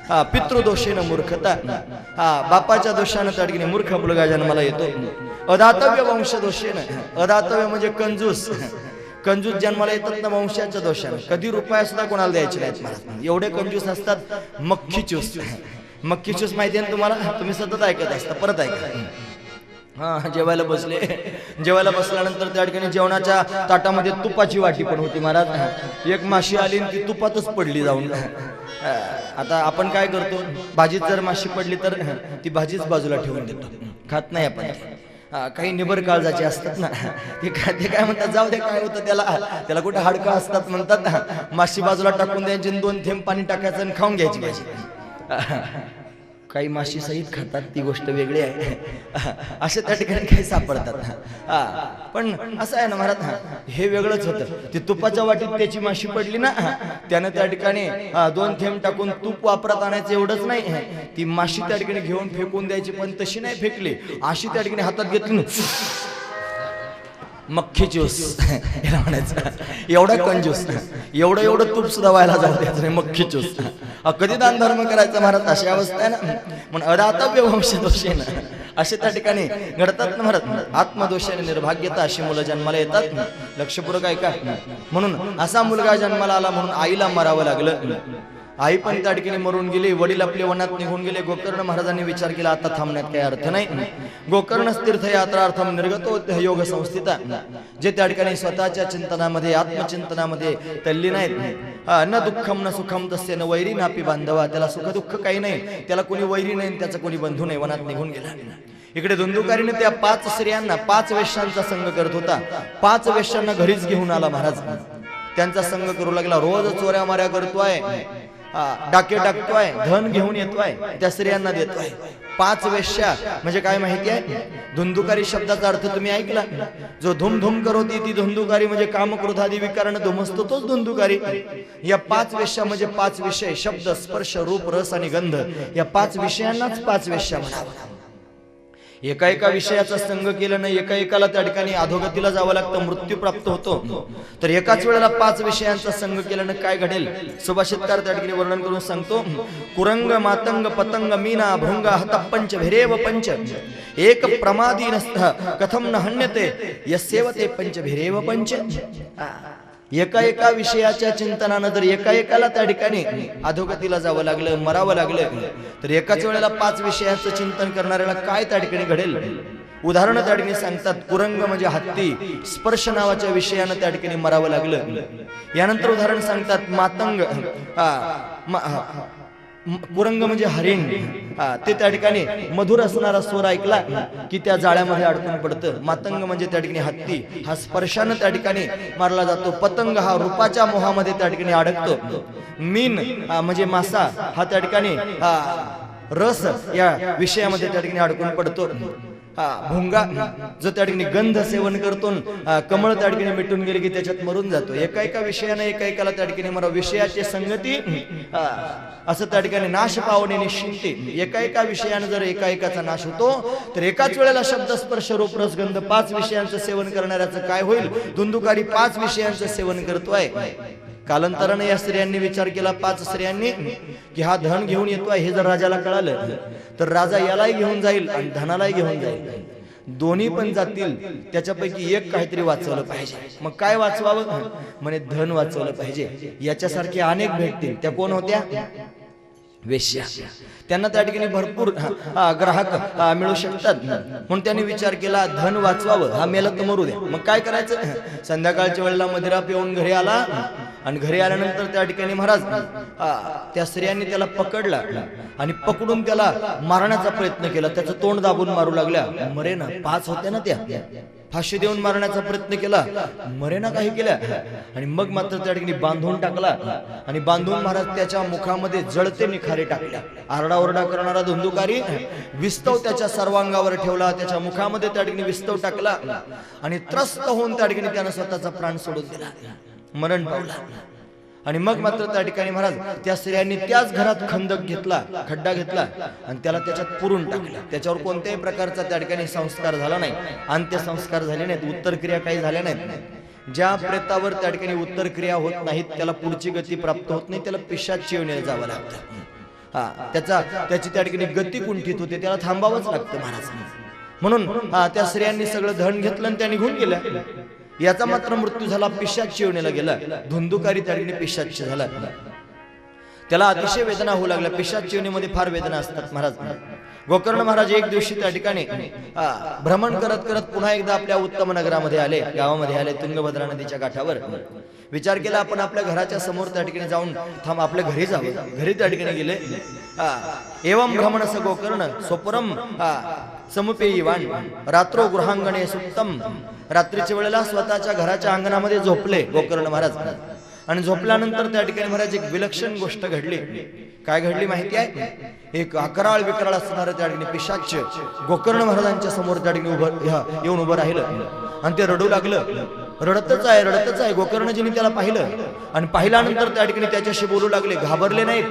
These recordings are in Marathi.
हा पितृदोषेनं मूर्खता, हा बापाच्या दोषानं त्या ठिकाणी मूर्ख मुलगा जन्माला येतो. अदातव्य वंश दोषेनं, अदातव्य म्हणजे कंजूस, कंजूस जन्माला येतात ना वंशाच्या दोषानं. कधी रुपया सुद्धा कोणाला द्यायचे नाहीत मला, एवढे कंजूस असतात. मक्खी चूस, मक्खी चूस माहिती आहे ना तुम्हाला, तुम्ही सतत ऐकत असता. परत ऐका. हा जेवायला बसले, जेवायला बसल्यानंतर त्या ठिकाणी जेवणाच्या ताटामध्ये तुपाची वाटी पण होती महाराज. एक माशी आली आणि ती तुपातच पडली जाऊन. आता आपण काय करतो, भाजीत जर माशी पडली तर ती भाजीच बाजूला ठेवून देतो, खात नाही आपण. काही निबर काळजाचे असतात ना, ते काय म्हणतात, जाऊ दे काय होतं त्याला कुठे हाडकं असतात म्हणतात. माशी बाजूला टाकून द्यायची, 2 थेंब पाणी टाकायचं आणि खाऊन घ्यायची भाजी. काही माशी सहित खातात, ती गोष्ट वेगळी आहे. अशा त्या ठिकाणी काही सापडतात. पण असं आहे ना महाराज, हे वेगळंच होतं. ती तुपाच्या वाटीत त्याची माशी पडली ना, त्यानं त्या ठिकाणी 2 थेंब टाकून तूप वापरात आणायचं एवढंच नाही, ती माशी त्या ठिकाणी घेऊन फेकून द्यायची. पण तशी नाही फेकली, अशी त्या ठिकाणी हातात घेतली, मक्खी ज्यूस म्हणायचं. एवढा कंजूस, एवढं तूप सुद्धा व्हायला जाऊ द्यायचं नाही, मक्खी ज्यूस. कधी दान धर्म करायचा महाराज, अशी अवस्था आहे ना. म्हणून अदातव्य वंश दोषेनं असे त्या ठिकाणी घडतात ना महाराज. आत्मदोषाने निर्भाग्यता अशी मुलं जन्माला येतात. लक्षपूर्वक ऐका. म्हणून असा मुलगा जन्माला आला म्हणून आईला मरावं लागलं. आई पण त्या ठिकाणी मरून गेली, वडील आपले वनात निघून गेले. गोकर्ण महाराजांनी विचार केला, आता थांबण्यात काही अर्थ नाही. गोकर्ण तीर्थयात्रार्थम निर्गतो योग संस्थिता, जे त्या ठिकाणी स्वतःच्या चिंतनामध्ये, आत्मचिंतनामध्ये तल्लीन आहेत. न दुःखम न सुखम तस्य न वैरी नापी बांधवा, त्याला सुख दुःख काही नाही, त्याला कोणी वैरी नाही, त्याचा कोणी बंधू नाही, वनात निघून गेला. इकडे धुंदुकारीने त्या 5 स्त्रियांना, 5 वेश्यांचा संग करत होता. 5 वेश्यांना घरीच घेऊन आला महाराज. त्यांचा संग करू लागला. रोज चोऱ्या माऱ्या करतोय, डाके टाकतोय, धन घेऊन येतोय, त्या स्त्रियांना देतोय. 5 वेश्या म्हणजे काय माहिती आहे? धुंदुकारी शब्दाचा अर्थ तुम्ही ऐकला, जो धुम धुम करती ती धुंदुकारी, म्हणजे काम क्रोधादी विकारण धुमसतो तोच धुंदुकारी. या 5 वेश्या म्हणजे 5 विषय, शब्द स्पर्श रूप रस आणि गंध, या 5 विषयांनाच 5 वेश्या म्हणावं. एका विषयाचा संग केलं नाही, एकाला त्या ठिकाणी अधोगतीला जावं लागतं, मृत्यू प्राप्त होतो. तर एकाच वेळेला 5 विषयांचा संग केल्यानं काय घडेल, सुभाषितकार त्या ठिकाणी वर्णन करून सांगतो. कुरंग मातंग पतंग मीना भृंग हत पंच भिरेव पंच, एक प्रमादी नस्थ कथम न हन्यते यस्येवते पंच भिरेव पंच. एका विषयाच्या चिंतनानं जर एकाला त्या ठिकाणी अधोगतीला जावं लागलं, मरावं लागलं, तर एकाच वेळेला 5 विषयाचं चिंतन करणाऱ्याला काय त्या ठिकाणी घडेल. उदाहरण त्या ठिकाणी सांगतात. कुरंग म्हणजे हत्ती, स्पर्श नावाच्या विषयानं त्या ठिकाणी मरावं लागलं. यानंतर उदाहरण सांगतात मातंग, कुरंग म्हणजे हरिण, ते त्या ठिकाणी मधुर असणारा स्वर ऐकला की त्या जाळ्यामध्ये अडकून पडतं. मातंग म्हणजे त्या ठिकाणी हत्ती, हा स्पर्शानं त्या ठिकाणी मारला जातो. पतंग हा रूपाच्या मोहामध्ये त्या ठिकाणी अडकतो. मीन म्हणजे मासा, हा त्या ठिकाणी रस या विषयामध्ये त्या ठिकाणी अडकून पडतो. भुंगा जो त्या ठिकाणी गंध सेवन करतो, कमळ त्या ठिकाणी मिटून गेले की त्याच्यात मरून जातो. एका विषयानं एकाला त्या ठिकाणी मरा, विषयाची संगती असं त्या ठिकाणी नाश पावणे निश्चिंते. एका विषयानं जर एकाचा नाश होतो, तर एकाच वेळेला शब्द स्पर्श रूप रस गंध 5 विषयांचं सेवन करणाऱ्याचं काय होईल. धुंदुकारी 5 विषयांचं सेवन करतोय. कालांतराने या स्त्रियांनी विचार केला, 5 स्त्रियांनी, की हा धन घेऊन येतोय. हे जर राजाला कळालं तर राजा यालाही घेऊन जाईल आणि धनालाही घेऊन जाईल. दोन्ही पण जातील, त्याच्यापैकी एक काहीतरी वाचवलं पाहिजे. मग काय वाचवावं म्हणे, धन वाचवलं पाहिजे. याच्यासारखे अनेक भेटतील. त्या कोण होत्या? वेश्या. त्यांना त्या ठिकाणी भरपूर ग्राहक मिळू शकतात. म्हणून त्यांनी विचार केला, धन वाचवावं, हा मेला तर मरू द्या. मग काय करायचं, संध्याकाळच्या वेळेला मदिरा पिऊन घरी आला आणि घरी आल्यानंतर त्या ठिकाणी महाराज त्या स्त्रियांनी त्याला पकडला आणि पकडून त्याला मारण्याचा प्रयत्न केला. त्याचं तोंड दाबून मारू लागल्या. मरेना, 5 होत्या ना त्या, फाशी देऊन मारण्याचा प्रयत्न केला, मरेना काही केल्या. आणि मग मात्र त्या ठिकाणी बांधून टाकला आणि बांधून महाराज त्याच्या मुखामध्ये जळते निखारे टाकल्या. आरडाओरडा करणारा धुंदुकारी विस्तव त्याच्या सर्वांगावर ठेवला, त्याच्या मुखामध्ये त्या ठिकाणी विस्तव टाकला आणि त्रस्त होऊन त्या ठिकाणी त्यानं स्वतःचा प्राण सोडून दिला, मरण पावला. आणि मग मात्र त्या ठिकाणी महाराज त्या स्त्रियांनी त्याच घरात खंदक घेतला, खड्डा घेतला आणि त्याला त्याच्यात पुरून टाकलं. त्याच्यावर कोणत्याही प्रकारचा त्या ठिकाणी संस्कार झाला नाही, अंत्यसंस्कार झाले नाहीत, उत्तरक्रिया काही झाल्या नाहीत. ज्या प्रेतावर त्या ठिकाणी उत्तरक्रिया होत नाहीत त्याला पुढची गती प्राप्त होत नाही, त्याला पिशाच चिवण्याला जावं लागतं. त्याची त्या ठिकाणी गती कुंठित होते, त्याला थांबावंच लागतं महाराज. म्हणून त्या स्त्रियांनी सगळं धन घेतलं आणि त्या निघून गेल्या. याचा मात्र मृत्यू झाला, पिशाच्य योनीला गेला. धुंदुकारी त्या ठिकाणी पिशाच्य झाला. त्याला अतिशय वेदना होऊ लागल्या. पिशाच्य योनीमध्ये फार वेदना असतात महाराज. गोकर्ण महाराज एक दिवशी त्या ठिकाणी भ्रमण करत करत पुन्हा एकदा आपल्या उत्तम नगरामध्ये आले, गावामध्ये आले, तुंगभद्रा नदीच्या काठावर. विचार केला आपण आपल्या घराच्या समोर त्या ठिकाणी जाऊन आपल्या घरी जावं. घरी त्या ठिकाणी गेले. एवं भ्रमणस गोकर्ण स्वपुरम समुपेयीवान रात्रो गृहांगणे सुप्तम. रात्रीच्या वेळेला स्वतःच्या घराच्या अंगणामध्ये झोपले गोकर्ण महाराज. आणि झोपल्यानंतर त्या ठिकाणी महाराज एक विलक्षण गोष्ट घडली. काय घडली माहिती आहे? एक अकराळ विकराळ असणारं त्या ठिकाणी पिशाच्य गोकर्ण महाराजांच्या समोर त्या ठिकाणी येऊन उभं राहिलं आणि ते रडू लागलं. रडतच आहे. गोकर्णजींनी त्याला पाहिलं आणि पाहिल्यानंतर त्या ठिकाणी त्याच्याशी बोलू लागले. घाबरले नाहीत,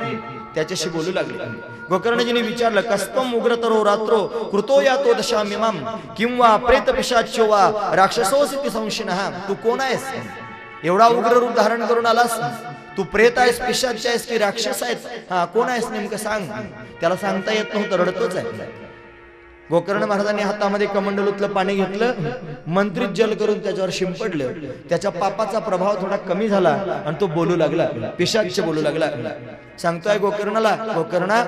त्याच्याशी बोलू लागले. गोकर्णजींनी विचारलं, कस्तम उग्रतरो रात्रो कृतो यातो दशामिमाम किंवा प्रेत पिशाच्यो वा राक्षसोऽसि संशिनः. तू कोण आहेस? एवढा उग्र रूप धारण करून आलास? तू प्रेत आहेस, पिशाच्य आहेस की राक्षस आहेस? कोण आहेस नेमकं सांग. त्याला सांगता येत नव्हतं, रडतोच आहे. गोकर्ण महाराजांनी हातामध्ये कमंडलूतलं पाणी घेतलं, मंत्रित जल करून त्याच्यावर शिंपडलं. त्याच्या पापाचा प्रभाव थोडा कमी झाला आणि तो बोलू लागला, पिशाच्य बोलू लागला. सांगतोय गोकर्णाला, गोकर्णा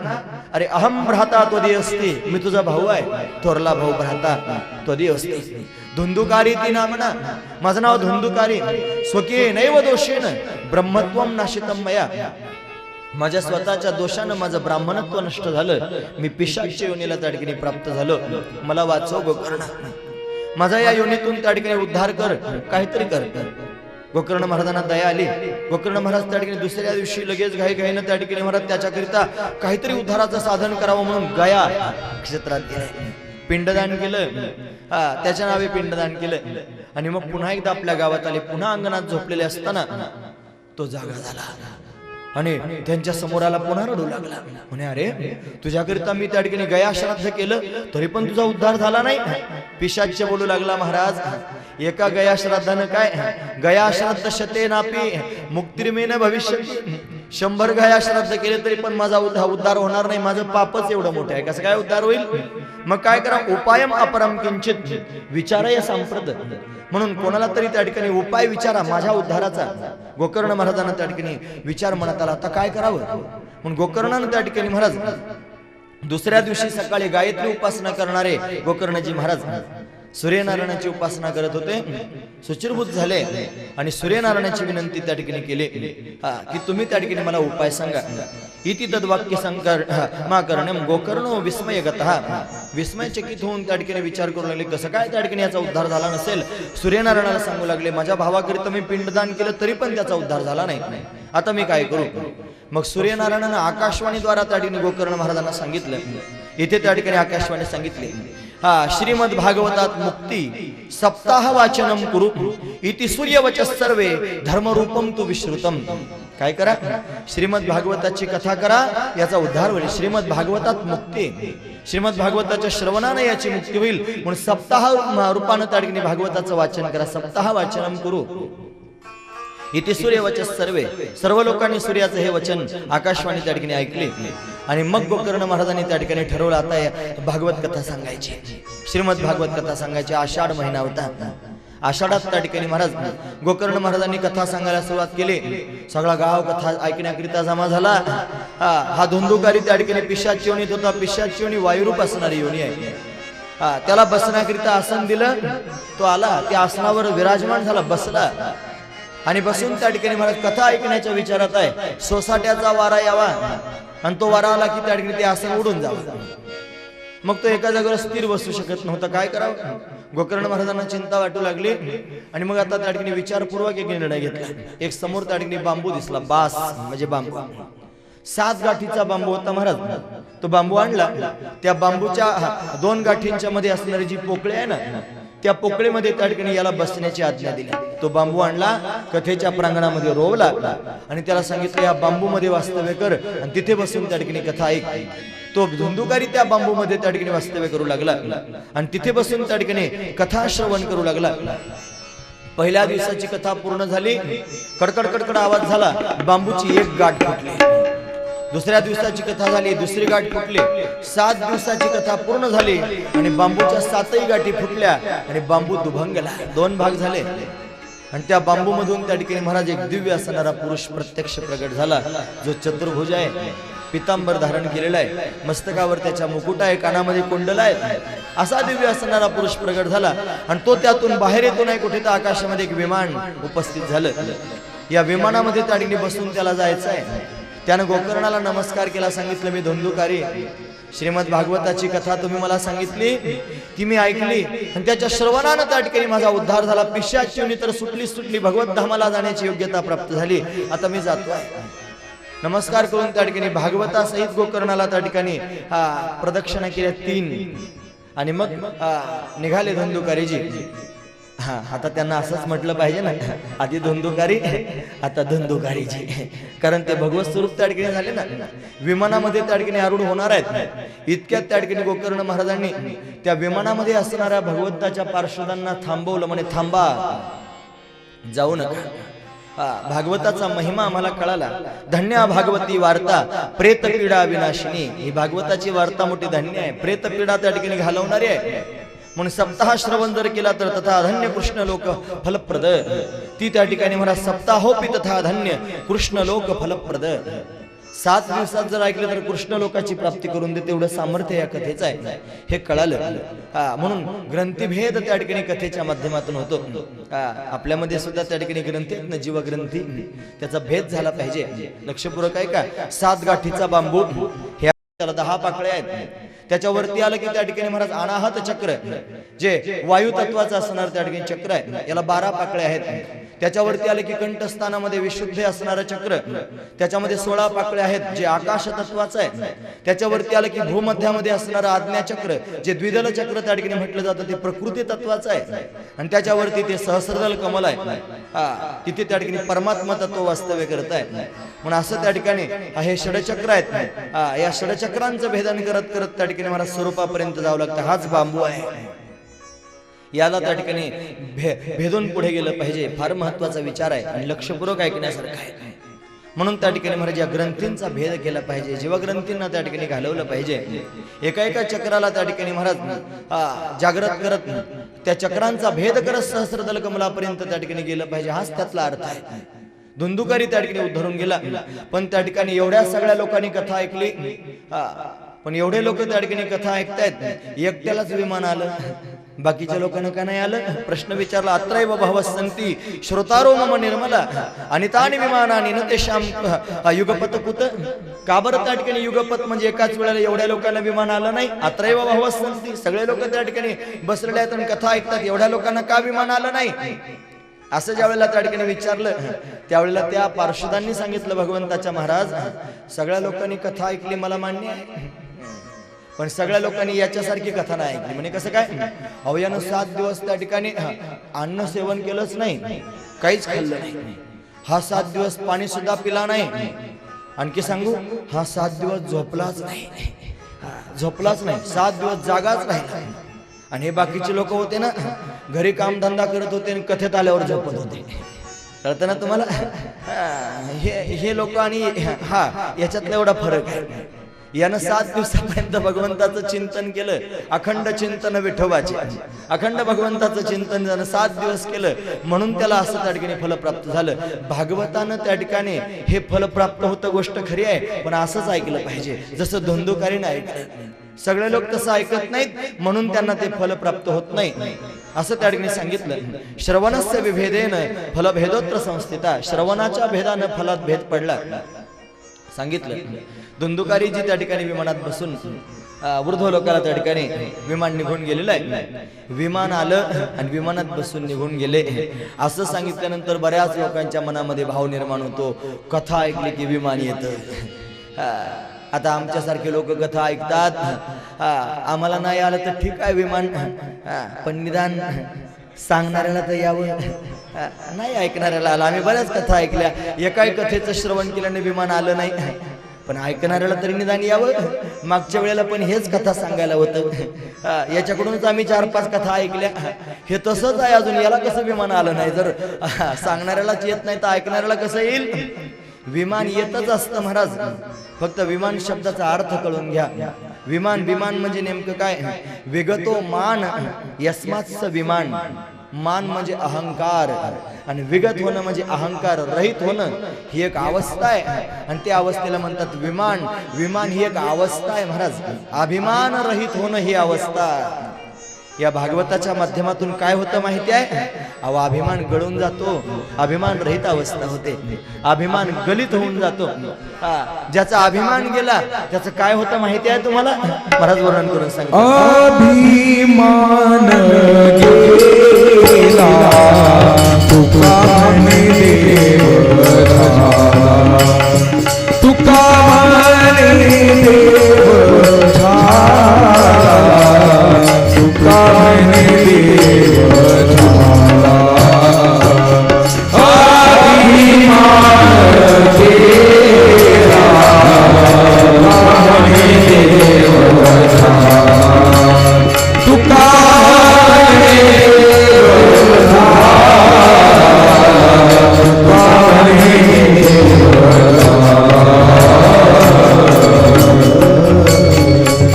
अरे अहम भ्राता त्वदी अस्ति. मी तुझा भाऊ आहे, थोरला भाऊ भ्राता त्वदी अस्ति. धुंदुकारी ती नामना. माझं नाव धुंदुकारी. स्वकीय नैव दोषेन ब्रह्मत्वम नाशितम मया. माझ्या स्वतःच्या दोषानं माझं ब्राह्मणत्व नष्ट झालं. मी पिशाच्य योनीला त्या ठिकाणी प्राप्त झालो. मला वाचव गोकर्ण. माझा या योनीतून त्या ठिकाणी उद्धार कर, काहीतरी कर. गोकर्ण महाराजांना दया आली. गोकर्ण महाराज त्या ठिकाणी दुसऱ्या दिवशी लगेच घाईघाईनं त्या ठिकाणी महाराज त्याच्याकरिता काहीतरी उद्धाराचं साधन करावं म्हणून गया क्षेत्रात गेले. पिंडदान केलं. त्याच्या नावे पिंडदान केलं आणि मग पुन्हा एकदा आपल्या गावात आले. पुन्हा अंगणात झोपलेले असताना तो जागा झाला आणि त्यांच्या समोराला पुन्हा रडू लागला. म्हणे अरे तुझ्याकरिता मी त्या ठिकाणी गया श्राद्ध केलं तरी पण तुझा उद्धार झाला नाही. पिशाच्य बोलू लागला, महाराज एका गया श्राद्धानं काय, गया श्राद्ध शते नापी मुक्तिर्मेन भविष्यती. 100 गया श्राद्ध केले तरी पण माझा उद्धार होणार नाही. माझं पापच एवढं मोठं आहे, कसं काय उद्धार होईल? मग काय करा? उपायम अपरम किंचित विचारय सांप्रत. म्हणून कोणाला तरी त्या ठिकाणी उपाय विचारा माझ्या उद्धाराचा. गोकर्ण महाराजांना त्या ठिकाणी विचार म्हणत आला, आता काय करावं? म्हणून गोकर्णानं त्या ठिकाणी महाराज दुसऱ्या दिवशी सकाळी गायत्री उपासना करणारे गोकर्णजी महाराज सूर्यनारायणाची उपासना करत होते. सुचिरभूत झाले आणि सूर्यनारायणाची विनंती त्या ठिकाणी केली की तुम्ही त्या ठिकाणी मला उपाय सांगा. इति तद्वाक्य संकर मा करणम गोकर्णो विस्मयगतः. विस्मयचकित होऊन त्या ठिकाणी विचार करू लागले, कसं काय त्या ठिकाणी याचा उद्धार झाला नसेल. सूर्यनारायणाला सांगू लागले, माझ्या भावाकरिता मी पिंडदान केलं तरी पण त्याचा उद्धार झाला नाही, आता मी काय करू? मग सूर्यनारायणानं आकाशवाणीद्वारा त्या ठिकाणी गोकर्ण महाराजांना सांगितलं. इथे त्या ठिकाणी आकाशवाणी सांगितले, श्रीमद भागवतात मुक्ती सप्ताह वाचनम कुरु इति सूर्यवचः सर्वे धर्मरूपम तु विश्रुतम. काय करा? श्रीमद भागवताची कथा करा, याचा उद्धार होईल. श्रीमद भागवतात मुक्ती, श्रीमद भागवताच्या श्रवणाने याची मुक्ती होईल. म्हणून सप्ताह रूपानं त्या ठिकाणी भागवताचं वाचन करा. सप्ताह वाचनम कुरु इथे सूर्यवचः सर्वे. सर्व लोकांनी सूर्याचं हे वचन आकाशवाणी त्या ठिकाणी ऐकले आणि मग गोकर्ण महाराजांनी त्या ठिकाणी ठरवलं, आता भागवत कथा सांगायची, श्रीमद भागवत कथा सांगायची. आषाढ महिना होता. आषाढात त्या ठिकाणी महाराज गोकर्ण महाराजांनी कथा सांगायला सुरुवात केली. सगळा गाव कथा ऐकण्याकरिता जमा झाला. हा धुंदुकारी त्या ठिकाणी पिशाच्य योनीत होता. पिशाच्य योनी वायुरूप असणारी योनी आहे. त्याला बसण्याकरिता आसन दिलं, तो आला, त्या आसनावर विराजमान झाला, बसला आणि बसून त्या ठिकाणी महाराज कथा ऐकण्याच्या विचारात आहे. सोसाट्याचा वारा यावा आणि तो वारा आला की त्या ठिकाणी ते आसन उडून जावं. मग तो एका जागेवर स्थिर बसू शकत नव्हता. काय करावं? गोकर्ण महाराजांना चिंता वाटू लागली आणि मग आता त्या ठिकाणी विचारपूर्वक एक निर्णय घेतला. एक समोर त्या ठिकाणी बांबू दिसला. बास म्हणजे बांबू. 7 गाठीचा बांबू होता महाराज. तो बांबू आणला. त्या बांबूच्या 2 गाठींच्या मध्ये असणारी जी पोकळी आहे ना, त्या पोकळीमध्ये त्या ठिकाणी याला बसण्याची आज्ञा दिली. तो बांबू आणला, कथेच्या प्रांगणामध्ये रोवला आणि त्याला सांगितलं, या बांबू मध्ये वास्तव्य कर आणि तिथे बसून त्या ठिकाणी कथा ऐक. तो धुंदुकारी त्या बांबू मध्ये त्या ठिकाणी वास्तव्य करू लागला आणि तिथे बसून त्या ठिकाणी कथा श्रवण करू लागला. पहिल्या दिवसाची कथा पूर्ण झाली. कडकड कडकड आवाज झाला. बांबूची एक गाठ फुटली. दुसऱ्या दिवसाची कथा झाली, दुसरी गाठ फुटली, 7 दिवसाची कथा पूर्ण झाली आणि बांबूच्या 7ही गाठी फुटल्या आणि बांबू दुभंगला, 2 भाग झाले आणि त्या बांबू मधून त्या ठिकाणी महाराज एक दिव्य असणारा पुरुष प्रत्यक्ष प्रगट झाला, जो चतुर्भुज आहे, पितांबर धारण केलेला आहे, मस्तकावर त्याच्या मुकुट आहे, कानामध्ये कुंडल आहे, असा दिव्य असणारा पुरुष प्रगट झाला आणि तो त्यातून बाहेर येतो नाही कुठे तर आकाशामध्ये एक विमान उपस्थित झालं. या विमानामध्ये त्या ठिकाणी बसून त्याला जायचं आहे. त्यानं गोकर्णाला नमस्कार केला, सांगितलं मी धुंदुकारी, श्रीमद भागवताची कथा तुम्ही मला सांगितली ती मी ऐकली आणि त्याच्या श्रवणानं त्या ठिकाणी माझा उद्धार झाला, पिशाच योनी तर सुटली, भगवत धामाला जाण्याची योग्यता प्राप्त झाली, आता मी जातो. नमस्कार करून त्या ठिकाणी भागवतासहित गोकर्णाला त्या ठिकाणी प्रदक्षिणा केल्या 3 आणि मग निघाले धुंदुकारीजी. आता त्यांना असंच म्हटलं पाहिजे ना, आधी धुंदुकारी आता धुंदुकारीजी, कारण ते भगवत स्वरूप त्या ठिकाणी झाले ना, विमानामध्ये त्या ठिकाणी आरूढ होणार आहेत. इतक्यात त्या ठिकाणी गोकर्ण महाराजांनी त्या विमानामध्ये असणाऱ्या भगवंताच्या पार्षदांना थांबवलं, म्हणे थांबा, जाऊ नका. भागवताचा महिमा आम्हाला कळाला. धन्य भागवती वार्ता प्रेत पीडा विनाशिनी. ही भागवताची वार्ता मोठी धन्य आहे, प्रेत पीडा त्या ठिकाणी घालवणारी आहे. म्हणून सप्ताह श्रवण जर केला तर तथा धन्य कृष्ण लोक फलप्रद. ती त्या ठिकाणी म्हणा सप्ताहोपी तथा धन्य कृष्ण लोक फलप्रद. 7 दिवसात जर ऐकलं तर कृष्ण लोकाची प्राप्ती करून देते, एवढं सामर्थ्य या कथेचं आहे, हे कळालं. म्हणून ग्रंथीभेद त्या ठिकाणी कथेच्या माध्यमातून होतो. आपल्यामध्ये सुद्धा त्या ठिकाणी ग्रंथी आहेत ना, जीवग्रंथी, त्याचा भेद झाला पाहिजे. लक्षपूर्वक आहे का? 7 गाठीचा बांबू, हे त्याला 10 पाकळ्या आहेत. त्याच्यावरती आलं की त्या ठिकाणी महाराज अनाहत चक्र, जे वायू तत्वाचं असणार त्या ठिकाणी चक्र आहे, याला 12 पाकळ्या आहेत. त्याच्यावरती आले की कंठस्थानामध्ये विशुद्ध असणारं चक्र, त्याच्यामध्ये 16 पाकळ्या आहेत, जे आकाश तत्वाचं आहे. त्याच्यावरती आलं की भूमध्यामध्ये असणारं आज्ञा चक्र, जे द्विदल चक्र त्या ठिकाणी म्हटलं जातं, ते प्रकृती तत्वाचं आहे. आणि त्याच्यावरती ते सहस्रदल कमल आहे, तिथे त्या ठिकाणी परमात्मा तत्व वास्तव्य करत आहे. म्हणून असं त्या ठिकाणी हे षडचक्र आहेत. या षडचक्रांचं भेदन करत करत त्या ठिकाणी मला स्वरूपापर्यंत जावं लागतं. हाच बांबू आहे, याला त्या ठिकाणी भेदून पुढे गेलं पाहिजे. फार महत्वाचा विचार आहे आणि लक्षपूर्वक ऐकण्यासारखा आहे. म्हणून त्या ठिकाणी महाराज या ग्रंथींचा भेद केला पाहिजे, जीवग्रंथींना त्या ठिकाणी घालवलं पाहिजे. एका एका चक्राला त्या ठिकाणी महाराज जागृत करत त्या चक्रांचा भेद करत सहस्रदल कमलापर्यंत त्या ठिकाणी गेलं पाहिजे. हाच त्यातला अर्थ आहे. धुंदुकारी त्या ठिकाणी उद्धरून गेला, पण त्या ठिकाणी एवढ्या सगळ्या लोकांनी कथा ऐकली, पण एवढे लोक त्या ठिकाणी कथा ऐकतायत, एकट्यालाच विमान आलं, बाकीच्या लोकांना का नाही आलं? प्रश्न विचारला. अत्रैव भवसंती श्रोतारो मम निर्मला अनितानि विमानानि न तेषाम युगपत कुत. का बरं त्या ठिकाणी युगपत म्हणजे एकाच वेळेला एवढ्या लोकांना विमान आलं नाही? अत्रैव भवसंती, सगळे लोक त्या ठिकाणी बसलेले आहेत आणि कथा ऐकतात, एवढ्या लोकांना का विमान आलं नाही? असं ज्या वेळेला त्या ठिकाणी विचारलं, त्यावेळेला त्या पार्षदांनी सांगितलं, भगवंताच्या महाराज, सगळ्या लोकांनी कथा ऐकली मला मान्य आहे, पण सगळ्या लोकांनी याच्यासारखी कथा नाही ऐकली. म्हणजे कसं काय? अहो यानं 7 दिवस त्या ठिकाणी अन्न सेवन केलंच नाही, काहीच खाल्लं नाही. हा 7 दिवस पाणी सुद्धा पिला नाही. आणखी सांगू, हा 7 दिवस झोपलाच नाही, 7 दिवस जागाच राहिला. आणि हे बाकीचे लोक होते ना, घरी कामधंदा करत होते आणि कथेत आल्यावर झोपत होते. कळतं ना तुम्हाला? हे लोक आणि याच्यातला एवढा फरक आहे. यानं 7 दिवसापर्यंत भगवंताचं चिंतन केलं, अखंड चिंतन विठोबाचे, अखंड भगवंताचं चिंतन त्यानं 7 दिवस केलं, म्हणून त्याला असं त्या ठिकाणी फल प्राप्त झालं. भागवतानं त्या ठिकाणी हे फल प्राप्त होतं, गोष्ट खरी आहे, पण असंच ऐकलं पाहिजे जसं धुंदुकारीनं ऐकलं. सगळे लोक तसं ऐकत नाहीत, म्हणून त्यांना ते फल प्राप्त होत नाही, असं त्या ठिकाणी सांगितलं. श्रवणस्य विभेदेन फलभेदोत्र संस्थिता. श्रवणाच्या भेदानं फलात भेद पडला सांगितलं. धुंदुकारी जी त्या ठिकाणी विमानात बसून वृद्ध लोकांना त्या ठिकाणी विमान निघून गेलेलं आहे. विमान आलं आणि विमानात बसून निघून गेले असं सांगितल्यानंतर बऱ्याच लोकांच्या मनामध्ये भाव निर्माण होतो, कथा ऐकली की विमान येतं. आता आमच्यासारखे लोक कथा ऐकतात, आम्हाला नाही आलं तर ठीक आहे विमान, पण निदान सांगणाऱ्याला तर यावं, नाही ऐकणाऱ्याला आलं. आम्ही बऱ्याच कथा ऐकल्या, एकाही कथेचं श्रवण केल्याने विमान आलं नाही, पण ऐकणाऱ्याला तरी निदान यावं. मागच्या वेळेला पण हेच कथा सांगायला होतं, याच्याकडूनच आम्ही 4-5 कथा ऐकल्या, हे तसंच आहे अजून, याला कसं विमान आलं नाही? जर सांगणाऱ्यालाच येत नाही तर ऐकणाऱ्याला कसं येईल? विमान येतच असतं महाराज, फक्त विमान शब्दाचा अर्थ कळून घ्या. विमान विमान म्हणजे नेमकं काय? विगतो मान यस्मात्स विमान. मान म्हणजे अहंकार आणि विगत होणं म्हणजे अहंकार रहित होणं, ही एक अवस्था आहे आणि त्या अवस्थेला म्हणतात विमान. विमान ही एक अवस्था आहे महाराज, अभिमान रहित होणं ही अवस्था. या भागवताच्या माध्यमातून काय होतं माहिती आहे? अहो अभिमान गळून जातो, अभिमान रहित अवस्था होते, अभिमान गलित होऊन जातो. ज्याचा अभिमान गेला त्याचं काय होतं माहिती आहे तुम्हाला? महाराज वर्णन करून सांगतात. अभिमान गेला तुका म्हणे देव झाला, तुका म्हणे देव झाला, तुका म्हणे देव झाला. अभिमान गेला तुका म्हणे देव झाला, तुका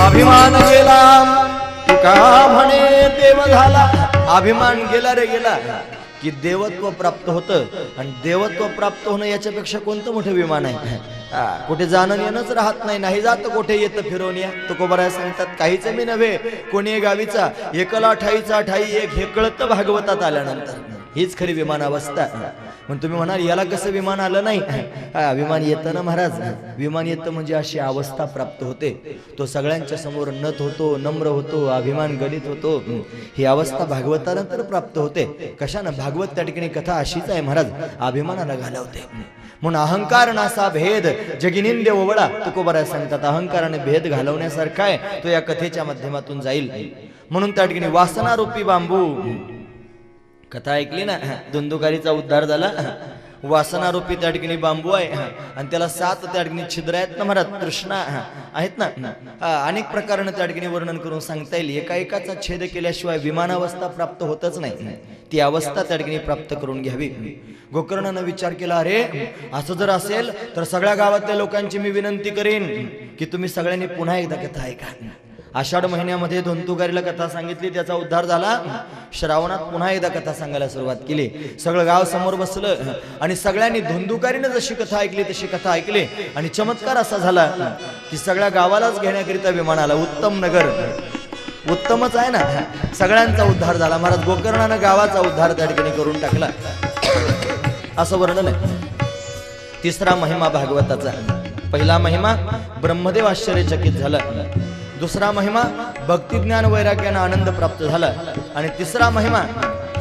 अभिमान गेला तुका म्हणे देव झाला. अभिमान गेला रे गेला की देवत्व प्राप्त होतं आणि देवत्व प्राप्त होणं याच्यापेक्षा कोणतं मोठं विमान आहे? कुठे जाणं येणंच राहत नाही, नाही जात कुठे येतं फिरवून या. तुकोबाराय सांगतात काहीच मी नव्हे कोणी गावीचा, एकला ठाईचा ठाई एक हे कळतं भागवतात आल्यानंतर. हीच खरी विमान अवस्था. पण तुम्ही म्हणाल याला कसं विमान आलं नाही? विमान येतं ना महाराज, विमान येतं म्हणजे अशी अवस्था प्राप्त होते. तो सगळ्यांच्या समोर नत होतो, नम्र होतो, अभिमान गलित होतो. ही अवस्था भागवतानंतर प्राप्त होते. कशानं? भागवत त्या ठिकाणी कथा अशीच आहे महाराज, अभिमानाला घालवते. म्हणून अहंकार नासा भेद जगिनिंदे ओवळा. तुकोबाराय सांगतात अहंकाराने भेद घालवण्यासारखा आहे तो या कथेच्या माध्यमातून जाईल. म्हणून त्या ठिकाणी वासनारूपी बांबू, कथा ऐकली ना, धुंदुकारीचा उद्धार झाला. वासनारूपी त्या ठिकाणी बांबू आहे आणि त्याला 7 त्या ठिकाणी छिद्र आहेत ना महाराज, तृष्णा आहेत ना. अनेक प्रकारानं त्या ठिकाणी वर्णन करून सांगता येईल. एका एकाचा छेद केल्याशिवाय विमानावस्था प्राप्त होतच नाही. ती अवस्था त्या ठिकाणी प्राप्त करून घ्यावी. गोकर्णानं विचार केला, अरे असं जर असेल तर सगळ्या गावातल्या लोकांची मी विनंती करेन की तुम्ही सगळ्यांनी पुन्हा एकदा कथा ऐका. आषाढ महिन्यामध्ये धुंदुकारीला कथा सांगितली, त्याचा उद्धार झाला. श्रावणात पुन्हा एकदा कथा सांगायला सुरुवात केली. सगळं गाव समोर बसलं आणि सगळ्यांनी धुंदुकारीने जशी कथा ऐकली तशी कथा ऐकली आणि चमत्कार असा झाला की सगळ्या गावालाच घेण्याकरिता विमान आला. उत्तम नगर, उत्तमच आहे ना. सगळ्यांचा उद्धार झाला. महाराज गोकर्णानं गावाचा उद्धार त्या ठिकाणी करून टाकला, असं वर्णन आहे. तिसरा महिमा भागवताचा. पहिला महिमा ब्रह्मदेव आश्चर्यचकित झाला. दुसरा महिमा भक्तिज्ञान वैराग्यानं आनंद प्राप्त झाला. आणि तिसरा महिमा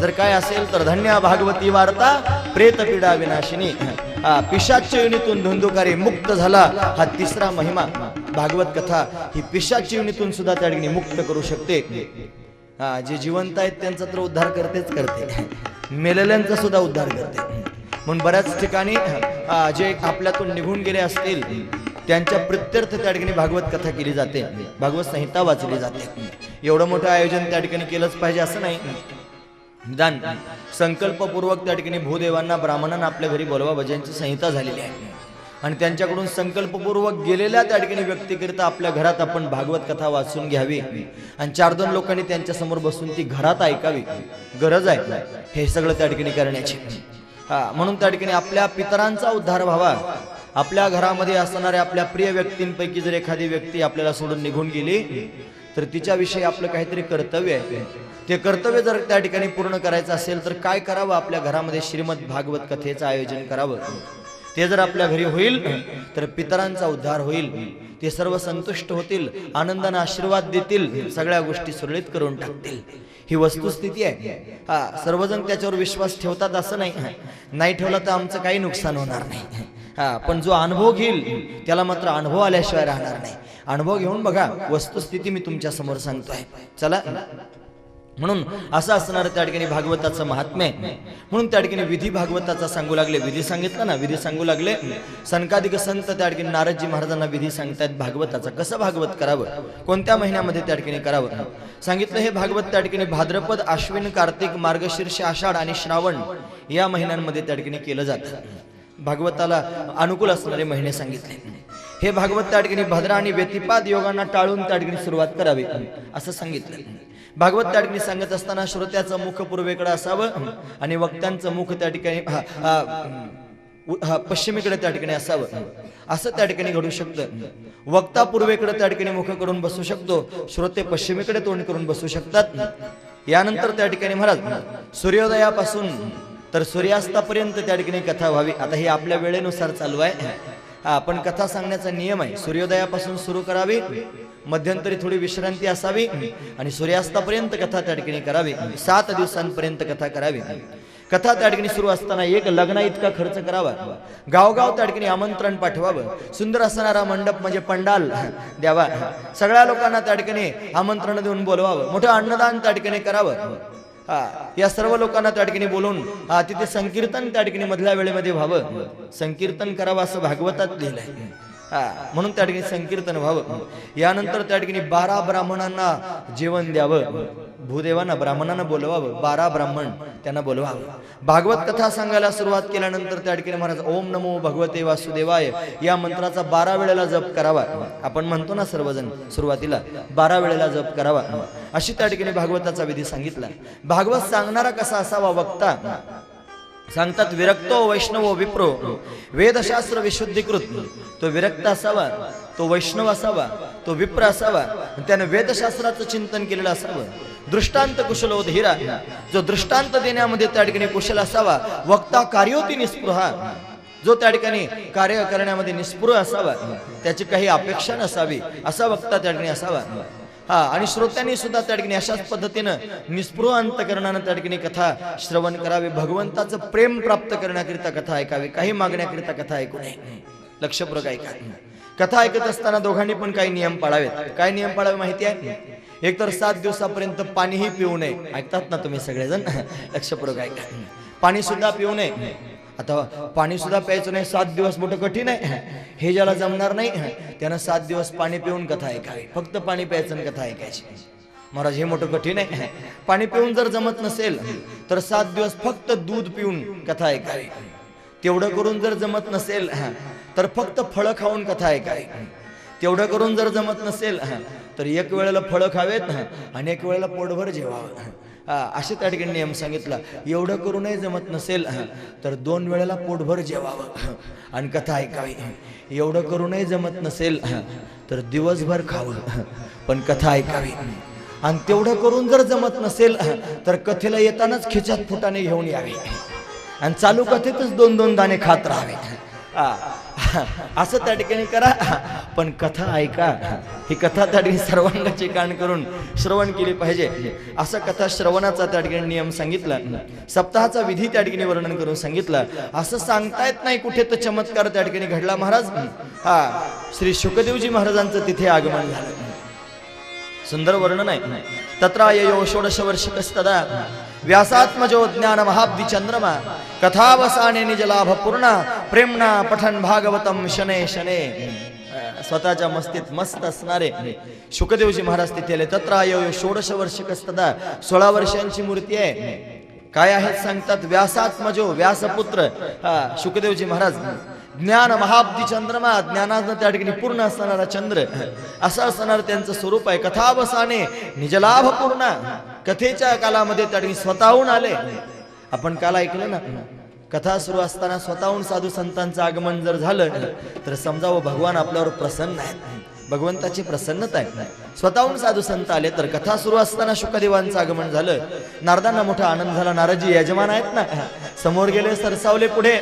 जर काय असेल तर धन्य भागवती वार्ता प्रेत पीडा विनाशिनी. पिशाच्य योनीतून धुंदुकारी मुक्त झाला. हा तिसरा महिमा. भागवत कथा ही पिशाच्य योनीतून सुद्धा त्या ठिकाणी मुक्त करू शकते. जे जिवंत आहेत त्यांचा तर उद्धार करतेच करते, मेलेल्यांचा सुद्धा उद्धार करते. म्हणून बऱ्याच ठिकाणी जे आपल्यातून निघून गेले असतील त्यांच्या प्रत्यर्थ त्या ठिकाणी भागवत कथा केली जाते, भागवत संहिता वाचली जाते. एवढं मोठं आयोजन त्या ठिकाणी केलंच पाहिजे असं नाही. निदान संकल्पपूर्वक त्या ठिकाणी भूदेवांना ब्राह्मणांना आपल्या घरी बोलवा, भजनची संहिता झालेली आहे आणि त्यांच्याकडून संकल्पपूर्वक गेलेल्या त्या ठिकाणी व्यक्तीकरिता आपल्या घरात आपण भागवत कथा वाचून घ्यावी आणि 4-2 लोकांनी त्यांच्या समोर बसून ती घरात ऐकावी. गरज आहे हे सगळं त्या ठिकाणी करण्याची. म्हणून त्या ठिकाणी आपल्या पितरांचा उद्धार व्हावा. आपल्या घरामध्ये असणाऱ्या आपल्या प्रिय व्यक्तींपैकी जर एखादी व्यक्ती आपल्याला सोडून निघून गेली तर तिच्याविषयी आपलं काहीतरी कर्तव्य आहे. ते कर्तव्य जर त्या ठिकाणी पूर्ण करायचं असेल तर काय करावं? आपल्या घरामध्ये श्रीमद भागवत कथेचं आयोजन करावं. ते जर आपल्या घरी होईल तर पितरांचा उद्धार होईल. ते सर्व संतुष्ट होतील, आनंदाने आशीर्वाद देतील, सगळ्या गोष्टी सुरळीत करून टाकतील. ही वस्तुस्थिती आहे. सर्वजण त्याच्यावर विश्वास ठेवतात असं नाही ठेवला तर आमचं काही नुकसान होणार नाही. पण जो अनुभव घेईल त्याला मात्र अनुभव आल्याशिवाय राहणार नाही. अनुभव घेऊन बघा. वस्तुस्थिती मी तुमच्या समोर सांगतोय. चला, म्हणून असं असणार त्या ठिकाणी भागवताचं महात्म्य. म्हणून त्या ठिकाणी विधी भागवताचा सांगू लागले. विधी सांगितलं ना, विधी सांगू लागले. सनकादिक संत त्या ठिकाणी नारदजी महाराजांना विधी सांगतायत भागवताचा. कसं भागवत करावं, कोणत्या महिन्यामध्ये त्या ठिकाणी करावं सांगितलं. हे भागवत त्या ठिकाणी भाद्रपद, आश्विन, कार्तिक, मार्गशीर्ष, आषाढ आणि श्रावण या महिन्यांमध्ये त्या ठिकाणी केलं जातं. भागवताला अनुकूल असणारे महिने सांगितले. हे भागवत त्या ठिकाणी भद्रा आणि व्यतिपात योगांना टाळून त्या ठिकाणी सुरुवात करावी असं सांगितलं. भागवत त्या ठिकाणी सांगत असताना श्रोत्याचं मुख पूर्वेकडे असावं आणि वक्त्यांचं मुख त्या ठिकाणी पश्चिमेकडे त्या ठिकाणी असावं, असं त्या ठिकाणी घडू शकतं. वक्ता पूर्वेकडे त्या ठिकाणी मुख करून बसू शकतो, श्रोते पश्चिमेकडे तोंड करून बसू शकतात. यानंतर त्या ठिकाणी महाराज सूर्योदयापासून तर सूर्यास्तापर्यंत त्या ठिकाणी कथा व्हावी. आता ही आपल्या वेळेनुसार चालू आहे. पण कथा सांगण्याचा नियम आहे, सूर्योदयापासून सुरू करावी, मध्यंतरी थोडी विश्रांती असावी आणि सूर्यास्तापर्यंत कथा त्या ठिकाणी करावी. 7 दिवसांपर्यंत कथा करावी. कथा त्या ठिकाणी सुरू असताना एक लग्ना इतका खर्च करावा, गावगाव त्या ठिकाणी आमंत्रण पाठवावं, सुंदर असणारा मंडप म्हणजे पंडाल द्यावा, सगळ्या लोकांना त्या ठिकाणी आमंत्रण देऊन बोलवावं, मोठं अन्नदान त्या ठिकाणी करावं. या सर्व लोकांना त्या ठिकाणी बोलून तिथे संकीर्तन त्या ठिकाणी मधल्या वेळेमध्ये व्हावं, संकीर्तन करावं असं भागवतात लिहिलंय. म्हणून त्या ठिकाणी संकीर्तन व्हावं. यानंतर त्या ठिकाणी 12 ब्राह्मणांना जेवण द्यावं, भूदेवांना ब्राह्मणांना बोलवावं, 12 ब्राह्मण त्यांना बोलवावं. भागवत कथा सांगायला सुरुवात केल्यानंतर त्या ठिकाणी महाराज ओम नमो भगवते वासुदेवाय या मंत्राचा 12 वेळेला जप करावा. आपण म्हणतो ना सर्वजण सुरुवातीला 12 वेळेला जप करावा, अशी त्या ठिकाणी भागवताचा विधी सांगितला. भागवत सांगणारा कसा असावा? वक्ता सांगतात विरक्तो वैष्णव विप्रो, वेदशास्त्र विशुद्धीकृत. तो विरक्त असावा, तो वैष्णव असावा, तो विप्र असावा, त्याने वेदशास्त्राचं चिंतन केलेलं असावं. दृष्टांत कुशलो धीरा, जो दृष्टांत देण्यामध्ये त्या ठिकाणी कुशल असावा. वक्ता कार्योती निस्पृहा, जो त्या ठिकाणी कार्य करण्यामध्ये निस्पृह असावा, त्याची काही अपेक्षा नसावी असा वक्ता त्या ठिकाणी असावा. आणि श्रोत्यांनी सुद्धा त्या ठिकाणी अशाच पद्धतीनं निस्पृह अंतकरणानं त्या ठिकाणी कथा श्रवण करावे. भगवंताचं प्रेम प्राप्त करण्याकरिता कथा ऐकावी, काही मागण्याकरिता कथा ऐकू नये. लक्षपूर्वक ऐका. कथा ऐकत असताना दोघांनी पण काही नियम पाळावेत. काय नियम पाळावे माहिती आहे? एकतर 7 दिवसापर्यंत पाणीही पिऊ नये. ऐकतात ना तुम्ही सगळेजण? लक्षपूर्वक ऐका. पाणी सुद्धा पिऊ नये. आता पाणी सुद्धा प्यायचं नाही, 7 दिवस मोठं कठीण आहे. हे ज्याला जमणार नाही त्यानं 7 दिवस पाणी पिऊन कथा ऐकावी. फक्त पाणी प्यायचं आणि कथा ऐकायची. महाराज हे मोठं कठीण आहे. पाणी पिऊन जर जमत नसेल तर 7 दिवस फक्त दूध पिऊन कथा ऐकावी. तेवढं करून जर जमत नसेल तर फक्त फळं खाऊन कथा ऐकावी. तेवढं करून जर जमत नसेल तर एक वेळेला फळं खावेत आणि एक वेळेला पोटभर जेवावं. असे त्या ठिकाणी नियम सांगितला. एवढं करूनही जमत नसेल तर 2 वेळेला पोटभर जेवावं आणि कथा ऐकावी. एवढं करूनही जमत नसेल तर दिवसभर खावं पण कथा ऐकावी. आणि तेवढं करून जर जमत नसेल तर कथेला येतानाच खिच्यात फुटाने घेऊन यावे आणि चालू कथेतच 2-2 दाणे खात राहावे. असं त्या ठिकाणी करा, पण कथा ऐका. ही कथा त्या ठिकाणी सर्वांगाची कान करून श्रवण केली पाहिजे. असा कथा श्रवणाचा त्या ठिकाणी नियम सांगितला. सप्ताहाचा विधी त्या ठिकाणी वर्णन करून सांगितलं. असं सांगता येत नाही कुठे तर चमत्कार त्या ठिकाणी घडला महाराज. श्री शुकदेवजी महाराजांचं तिथे आगमन झालं. सुंदर वर्णन आहे. तत्राययो 16 वर्षकस्तदा व्यासात्मजो ज्ञान महाब्दी चंद्रमा कथावसाने निजलाभ पूर्ण प्रेमना पठन भागवतम शने शने. स्वतःच्या मस्तीत मस्त असणारे शुकदेवजी महाराज तिथे आले. तत्राययो 16 वर्षकस्तदा 16 वर्षांची मूर्ती आहे. काय आहेत सांगतात? व्यासात्मजो व्यासपुत्र शुकदेवजी महाराज. ज्ञान महाब्दी चंद्रमा, ज्ञानानं त्या ठिकाणी पूर्ण असणारा चंद्र असं असणार त्यांचं स्वरूप आहे. कथावसाने निजलाभ पूर्ण, कथेच्या कालामध्ये त्या ठिकाणी स्वतःहून आले. आपण काल ऐकलं ना, कथा सुरू असताना स्वतःहून साधू संतांचं आगमन जर झालं तर समजावं भगवान आपल्यावर प्रसन्न आहेत, भगवंताची प्रसन्नता आहे. स्वतःहून साधू संत आले तर कथा सुरू असताना शुकदेवांचं आगमन झालं. नारदांना मोठा आनंद झाला. नारदजी यजमान आहेत ना, समोर गेले, सरसावले पुढे,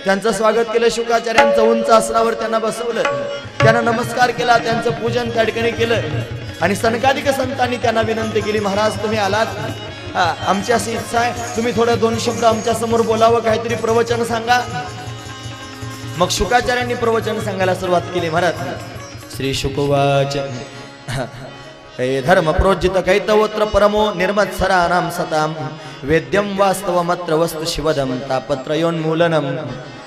त्यांचं स्वागत केलं. शुकाचार्यांचं उंच आसनावर त्यांना बसवलं, त्यांना नमस्कार केला, त्यांचं पूजन त्या ठिकाणी केलं. आणि सनकादिक संतांनी त्यांना विनंती केली, महाराज तुम्ही आलात, आमची अशी इच्छा आहे तुम्ही थोडं 2 शब्द आमच्या समोर बोलावं, काहीतरी प्रवचन सांगा. मग शुकाचार्यांनी प्रवचन सांगायला सुरुवात केली. महाराज श्री शुकवाच हे धर्म प्रोज्जित कैतवोत्र परमो निर्मत्सराणाम सताम वेद्यम वास्तवमत्र वस्तु शिवदम तापत्रयोन्मूलनम.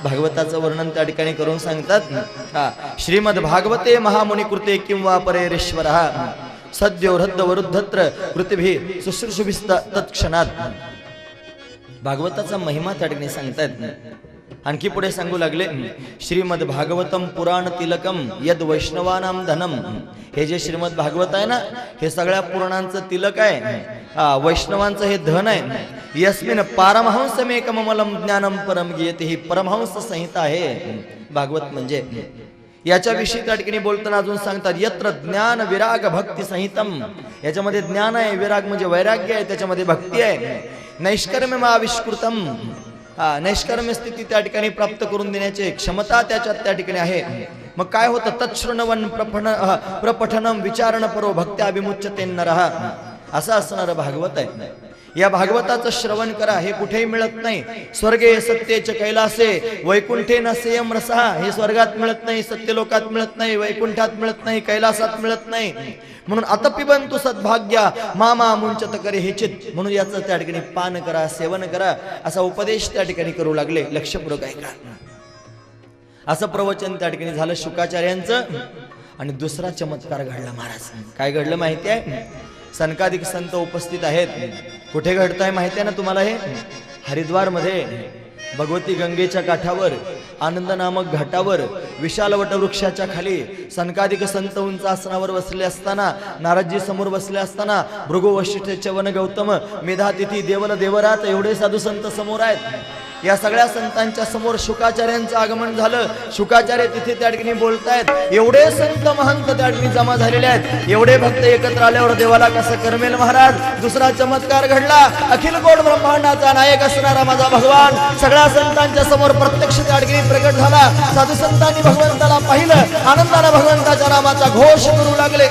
भागवताचं वर्णन त्या ठिकाणी करून सांगतात. श्रीमद भागवते महामुनी कृते किंवा परेश्वरः सद्यो हृद्द वरुद्धत्र कृतिभी शुश्रूषुभिस्त तत्क्षणात. भागवताचा महिमा त्या ठिकाणी सांगतात. आणखी पुढे सांगू लागले, श्रीमद भागवतम पुराण तिलकम यद वैष्णवानाम धनम. हे जे श्रीमद भागवत आहे ना, हे सगळ्या पुराणांचं तिलक आहे, वैष्णवांचं हे धन आहे. यस्मिन पारमहंसमेकममलम ज्ञानम परम गीयते. ही परमहंस संहिता आहे भागवत म्हणजे. याच्याविषयी त्या ठिकाणी बोलताना अजून सांगतात, यत्र ज्ञान विराग भक्ती संहितम. याच्यामध्ये ज्ञान आहे, विराग म्हणजे वैराग्य आहे, त्याच्यामध्ये भक्ती आहे. नैष्कर्म्य आविष्कृतम. नैष्कर्म्य स्थिती त्या ठिकाणी प्राप्त करून देण्याची क्षमता त्याच्यात त्या ठिकाणी आहे. मग काय होतं, तच्छृणवन प्रपठनम विचारण परो भक्त्याभिमुच्यते नरः. असं असणारं भागवत आहे. या भागवताचं श्रवण करा. हे कुठेही मिळत नाही. स्वर्गे सत्येच कैलासे वैकुंठे न सेयम रसहा. हे स्वर्गात मिळत नाही, सत्यलोकात मिळत नाही, वैकुंठात मिळत नाही, कैलासात मिळत नाही. म्हणून अतपिबंतु सद्भाग्या मामा मुंचत करे हेचित. म्हणून याचं त्या ठिकाणी पान करा, सेवन करा, असा उपदेश त्या ठिकाणी करू लागले. लक्षपूर्वक ऐका. असं प्रवचन त्या ठिकाणी झालं शुकाचार्यांचं. आणि दुसरा चमत्कार घडला महाराज. काय घडलं माहिती आहे? सनकादिक संत उपस्थित आहेत. कुठे घडत आहे माहिती आहे ना तुम्हाला? हे हरिद्वार मध्ये भगवती गंगेच्या काठावर आनंद नामक घाटावर विशाल वटवृक्षाच्या खाली सनकादिक संत उंच आसनावर बसले असताना, नारदजी समोर बसले असताना, भृगु वशिष्ठ च्यवन गौतम मेधातिथी देवल देवरात एवढे साधू संत समोर आहेत. या सगळ्या संतांच्या समोर शुकाचार्यांचं आगमन झालं. शुकाचार्य तिथे त्या ठिकाणी बोलतायत. एवढे संत महंत त्या ठिकाणी जमा झालेले आहेत. एवढे भक्त एकत्र आल्यावर देवाला कसं करमेल महाराज? दुसरा चमत्कार घडला. अखिल गोड ब्रह्मांडाचा नायक असणारा माझा भगवान सगळ्या संतांच्या समोर प्रत्यक्ष त्या ठिकाणी प्रकट झाला. साधू संतांनी भगवंताला पाहिलं. आनंदाने भगवंताच्या नामाचा घोष करू लागले.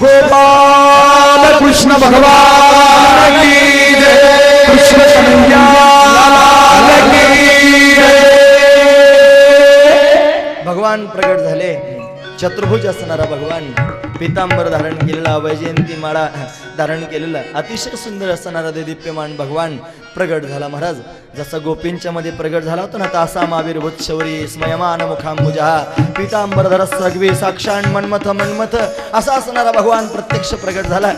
गोपाल कृष्ण भगवान की जय. कृष्ण कन्हैया भगवान प्रगट झाले. चतुर्भुज असणारा भगवान, पितांबर धारण केलेला, वैजयंती माळा धारण केलेला, अतिशय सुंदर असणारा देदीप्यमान भगवान प्रगट झाला महाराज. जसं गोपींच्या मध्ये प्रगट झाला होता ना, तासा माविर्भूत शौरी स्मयमान मुखांबुजा पितांबरधर सगवी साक्षाण मन्मथ मन्मथ असा असणारा भगवान प्रत्यक्ष प्रगट झाला.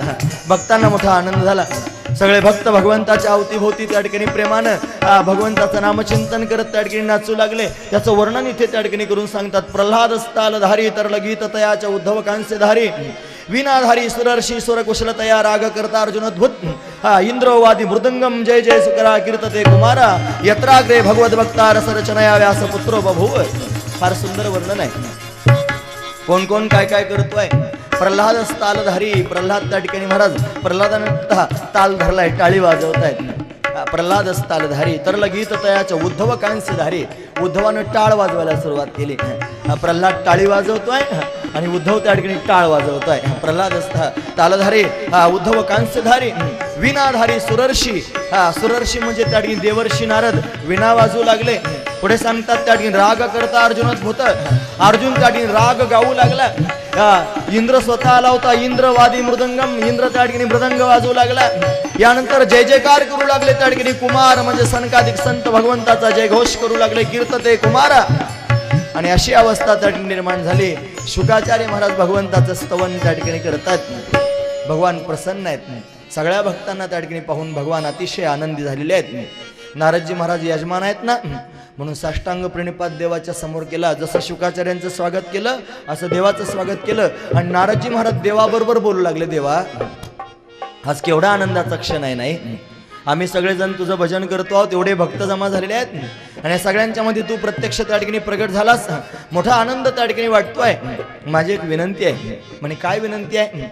भक्तांना मोठा आनंद झाला. सगळे भक्त भगवंताच्या अवतीभोवती त्या ठिकाणी प्रेमानं भगवंताचं नामचिंतन करत त्या ठिकाणी नाचू लागले. त्याचं वर्णन इथे त्या ठिकाणी करून सांगतात. प्रल्हाद स्थालधारी तरल गीत तयाच्या उद्धव कांस्यधारी विनाधारी सुरर्षी सुर कुशलतया राग करता अर्जुनद्भुत इंद्रवादी मृदंगम जय जय सुकरा कीर्तते कुमारा यत्राग्रे भगवत भक्ता रसरचनया व्यास पुत्रो बभूव. फार सुंदर वर्णन आहे. कोण कोण काय काय करतोय. प्रल्हाद तालधारी. प्रल्हाद त्या ठिकाणी महाराज प्रल्हादानं ताल धरलाय, टाळी वाजवतायत. प्रल्हाद तालधारी तरल गीत तयाच्या उद्धव कांस्यधारी. उद्धवानं टाळ वाजवायला सुरुवात केली. प्रल्हाद टाळी वाजवतोय आणि उद्धव त्या ठिकाणी टाळ वाजवतोय. प्रल्हाद तालधारी, उद्धव कांस्यधारी, विनाधारी सुरर्षी. सुरर्षी म्हणजे त्या ठिकाणी देवर्षी नारद विना वाजवू लागले. पुढे सांगतात त्या ठिकाणी राग करता अर्जुनद्भुत. अर्जुन त्या ठिकाणी राग गाऊ लागला. इंद्र स्वतः आला होता. इंद्रवादी मृदंगम. इंद्र त्या ठिकाणी मृदंग वाजवू लागला. यानंतर जय जयकार करू लागले त्या ठिकाणी कुमार म्हणजे सनकादिक संत भगवंताचा जय घोष करू लागले. कीर्तते कुमारा. आणि अशी अवस्था त्या ठिकाणी निर्माण झाली. शुकाचार्य महाराज भगवंताचं स्तवन त्या ठिकाणी करतात. भगवान प्रसन्न आहेत. सगळ्या भक्तांना त्या ठिकाणी पाहून भगवान अतिशय आनंदी झालेले आहेत. नारदजी महाराज यजमान आहेत ना, म्हणून साष्टांग प्रणिपात देवाच्या समोर केला. जसं शुकाचार्यांचं स्वागत केलं असं देवाचं स्वागत केलं. आणि नारदजी महाराज देवाबरोबर बोलू लागले. देवा, आज केवढा आनंदाचा क्षण आहे नाही? आम्ही सगळेजण तुझं भजन करतो आहोत. एवढे भक्त जमा झालेले आहेत आणि सगळ्यांच्या मध्ये तू प्रत्यक्ष त्या ठिकाणी प्रगट झालास. मोठा आनंद त्या ठिकाणी वाटतोय. माझी एक विनंती आहे. म्हणे काय विनंती आहे?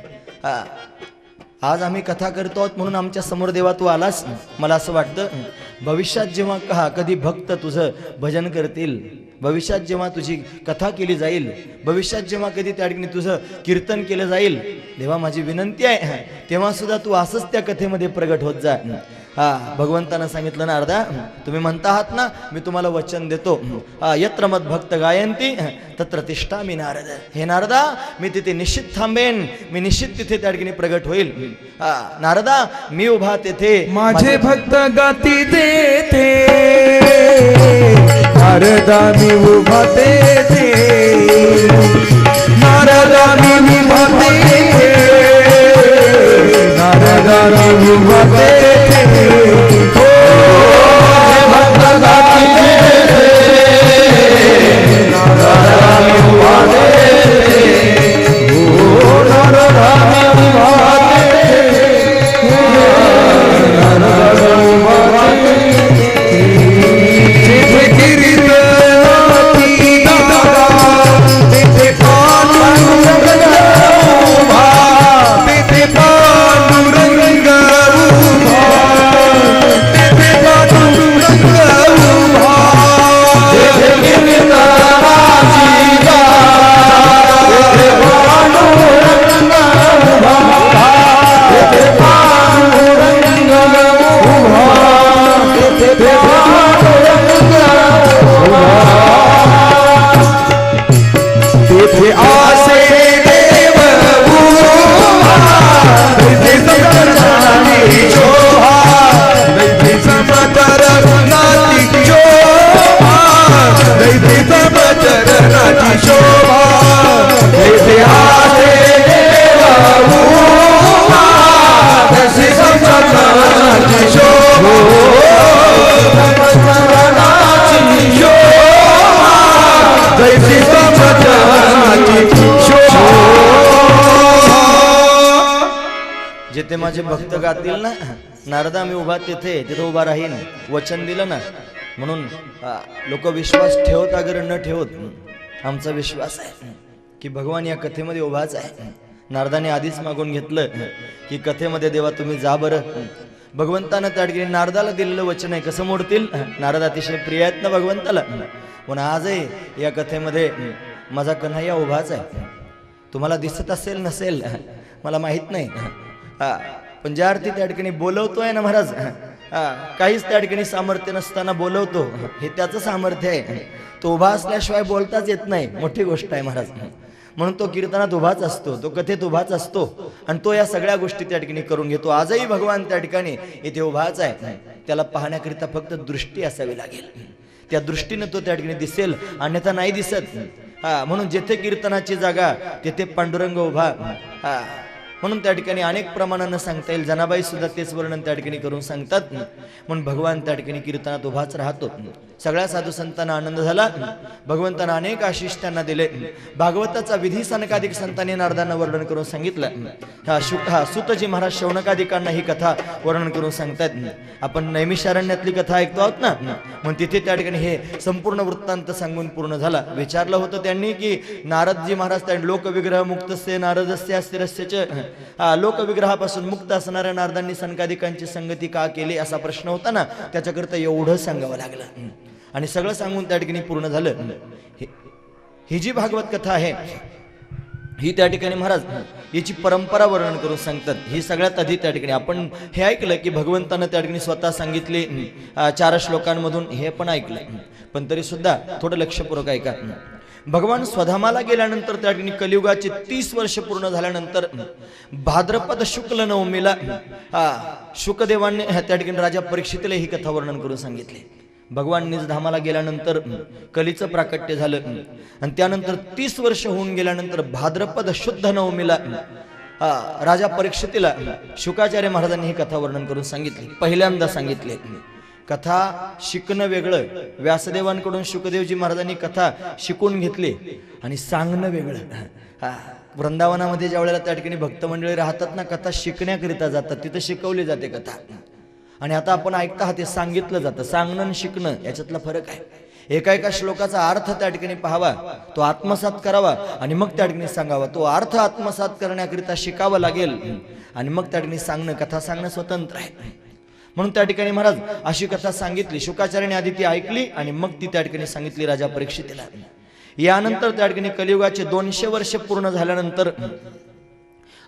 आज आम्ही कथा करतो आहोत म्हणून आमच्या समोर देवा तू आलास. मला असं वाटतं भविष्यात जेव्हा कधी भक्त तुझं भजन करतील, भविष्यात जेव्हा तुझी कथा केली जाईल, भविष्यात जेव्हा कधी त्या ठिकाणी तुझं कीर्तन केलं जाईल, देवा माझी विनंती आहे तेव्हा सुद्धा तू असंच त्या कथेमध्ये प्रगट होत जा. भगवंतानं सांगितलं नारदा, तुम्ही म्हणता आहात ना, मी तुम्हाला वचन देतो. यत्र मद भक्त गायंती तत्र तिष्ठा मी नारद. हे नारदा, मी तिथे निश्चित थांबेन. मी निश्चित तिथे त्या ठिकाणी प्रगट होईल. नारदा, मी उभा तेथे. माझे भक्त गाती देते नारदा, मी उभा तेथे. नारदा, मी उभा तेथे. नारदा, मी उभा तेथे. भक्त गाती देते जिथे माझे भक्त गातील ना, नारदा मी उभा तिथे उभा राहीन, वचन दिलं ना. म्हणून लोक विश्वास ठेवत अगर न ठेवत, आमचा विश्वास आहे की भगवान या कथेमध्ये उभाच आहे. नारदाने आधीच मागून घेतलं की कथेमध्ये देवा तुम्ही जा बरं. भगवंतानं त्या ठिकाणी नारदाला दिलेलं वचन आहे, कसं मोडतील. नारद अतिशय प्रिय आहेत ना भगवंताला. पण आजही या कथेमध्ये माझा कन्हैया उभाच आहे. तुम्हाला दिसत असेल नसेल मला माहित नाही, पण ज्या अर्थी त्या ठिकाणी बोलवतोय ना महाराज, काहीच त्या ठिकाणी सामर्थ्य नसताना बोलवतो, हे त्याचं सामर्थ्य आहे. तो उभा असल्याशिवाय बोलताच येत नाही, मोठी गोष्ट आहे महाराज. म्हणून तो कीर्तनात उभाच असतो, तो कथेत उभाच असतो आणि तो या सगळ्या गोष्टी त्या ठिकाणी करून घेतो. आजही भगवान त्या ठिकाणी इथे उभाच आहे. त्याला पाहण्याकरिता फक्त दृष्टी असावी लागेल, त्या दृष्टीने तो त्या ठिकाणी दिसेल, अन्यथा नाही दिसत. म्हणून जेथे कीर्तनाची जागा तेथे पांडुरंग उभा. म्हणून त्या ठिकाणी अनेक प्रमाणानं सांगता येईल. जनाबाई सुद्धा तेच वर्णन त्या ठिकाणी करून सांगतात. म्हणून भगवान त्या ठिकाणी कीर्तनात उभाच राहतो. सगळ्या साधू संतांना आनंद झाला. भगवंतांना अनेक आशिष त्यांना दिले. भागवताचा विधी सनकादिक संतांनी नारदांना वर्णन करून सांगितलं. सुतजी महाराज शौनकादिकांना ही कथा वर्णन करून सांगतात. आपण नैमिषारण्यातली कथा ऐकतो आहोत ना, म्हणून तिथे त्या ठिकाणी हे संपूर्ण वृत्तांत सांगून पूर्ण झाला. विचारलं होतं त्यांनी की नारदजी महाराज त्या लोकविग्रह मुक्तस्य नारदस्य अस्थिरस्य, लोकविग्रहापासून मुक्त असणाऱ्या नारदांनी सनकादिकांची संगती का केली असा प्रश्न होता ना, त्याच्याकरता एवढं सांगावं लागलं आणि सगळं सांगून त्या ठिकाणी पूर्ण झालं. ही जी भागवत कथा आहे ही त्या ठिकाणी महाराज याची परंपरा वर्णन करून सांगतात. ही सगळ्यात आधी त्या ठिकाणी आपण हे ऐकलं की भगवंतानं त्या ठिकाणी स्वतः सांगितले 4 श्लोकांमधून, हे पण ऐकलं. पण तरी सुद्धा थोडं लक्षपूर्वक ऐका. भगवान स्वधामाला गेल्यानंतर त्या ठिकाणी कलियुगाचे 30 वर्ष पूर्ण झाल्यानंतर भाद्रपद शुक्ल नवमीला शुकदेवांनी त्या ठिकाणी राजा परीक्षितला ही कथा वर्णन करून सांगितले. भगवान निज धामाला गेल्यानंतर कलीचं प्राकट्य झालं आणि त्यानंतर 30 वर्ष होऊन गेल्यानंतर भाद्रपद शुद्ध नवमीला राजा परीक्षितीला शुकाचार्य महाराजांनी ही कथा वर्णन करून सांगितली. पहिल्यांदा सांगितले. कथा शिकणं वेगळं, व्यासदेवांकडून शुकदेवजी महाराजांनी कथा शिकून घेतली आणि सांगणं वेगळं. वृंदावनामध्ये ज्या वेळेला त्या ठिकाणी भक्त मंडळी राहतात ना, कथा शिकण्याकरिता जातात, तिथं शिकवली जाते कथा. आणि आता आपण ऐकता आहात ते सांगितलं जातं. सांगणं आणि शिकणं याच्यातला फरक आहे. एका श्लोकाचा अर्थ त्या ठिकाणी पाहावा, तो आत्मसात करावा आणि मग त्या ठिकाणी सांगावा. तो अर्थ आत्मसात करण्याकरिता शिकावं लागेल आणि मग त्या ठिकाणी सांगणं, कथा सांगणं स्वतंत्र आहे. म्हणून त्या ठिकाणी महाराज अशी कथा सांगितली. शुकाचार्याने आधी ती ऐकली आणि मग ती त्या ठिकाणी सांगितली राजा परीक्षितीला. यानंतर त्या ठिकाणी कलियुगाचे 200 वर्ष पूर्ण झाल्यानंतर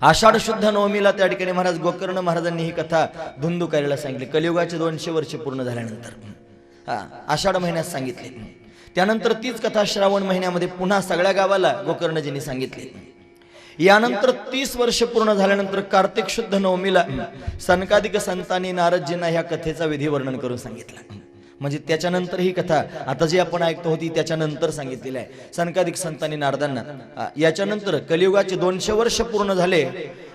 आषाढ शुद्ध नवमीला त्या ठिकाणी महाराज गोकर्ण महाराजांनी ही कथा धुंदुकारीला सांगितली. कलियुगाचे 200 वर्ष पूर्ण झाल्यानंतर आषाढ महिन्यात सांगितले. त्यानंतर तीच कथा श्रावण महिन्यामध्ये पुन्हा सगळ्या गावाला गोकर्णजींनी सांगितली. यानंतर 30 वर्ष पूर्ण झाल्यानंतर कार्तिक शुद्ध नवमीला सनकादिक संतांनी नारदजींना ह्या कथेचा विधी वर्णन करून सांगितलं. म्हणजे त्याच्यानंतर ही कथा आता जी आपण ऐकतो होती त्याच्यानंतर सांगितलेली आहे सनकादिक संतांनी नारदांना. याच्यानंतर कलियुगाचे 200 वर्ष पूर्ण झाले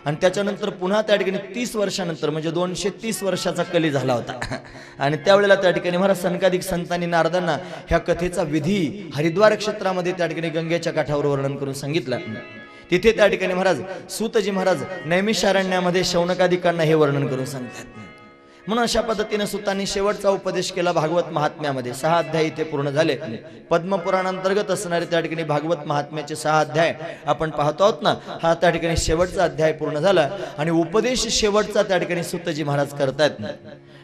आणि त्याच्यानंतर पुन्हा त्या ठिकाणी 30 वर्षानंतर म्हणजे 230 वर्षाचा कली झाला होता. आणि त्यावेळेला त्या ठिकाणी महाराज सनकादिक संतांनी नारदांना ह्या कथेचा विधी हरिद्वार क्षेत्रामध्ये त्या ठिकाणी गंगेच्या काठावर वर्णन करून सांगितलं. तिथे त्या ठिकाणी महाराज सूतजी महाराज नैमिषारण्यामध्ये शौनकादिकांना हे वर्णन करून सांगतात. म्हणून अशा पद्धतीने सुतांनी शेवटचा उपदेश केला भागवत महात्म्यामध्ये. 6 अध्याय इथे पूर्ण झाले. पद्मपुराणांतर्गत असणारे त्या ठिकाणी भागवत महात्म्याचे 6 अध्याय आपण पाहतो आहोत ना. हा त्या ठिकाणी शेवटचा अध्याय पूर्ण झाला आणि उपदेश शेवटचा त्या ठिकाणी सूतजी महाराज करतात.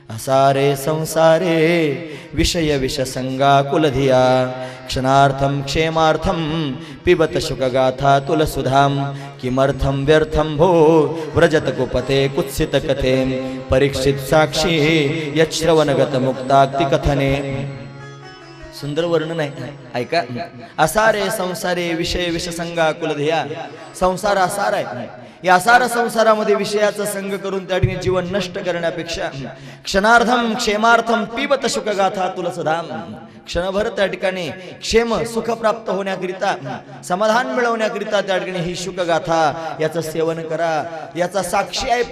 असारे संसारे विषय विषसंगा कुलधिया क्षणार्थम क्षेमार्थम पिबत शुकगाथा तुलसुधाम किमर्थम व्यर्थम भो व्रजत कुपते कुत्सित कथे परीक्षित साक्षी यश्रवणगत मुक्ताक्ति कथने. सुंदर वर्णन आहे, ऐका. असारे संसारे विषय विषसंगा कुलधिया. संसार असार आहे. या असार संसारामध्ये विषयाचा संग करून त्या ठिकाणी जीवन नष्ट करण्यापेक्षा क्षणार्धम क्षेमार्थम पिबत शुकगाथा तुलसधाम. क्षणभर त्या ठिकाणी क्षेम सुख प्राप्त होण्याकरिता समाधान मिळवण्याकरिता त्या ठिकाणी ही शुकगाथा याचं सेवन करा. याचा साक्षी आहे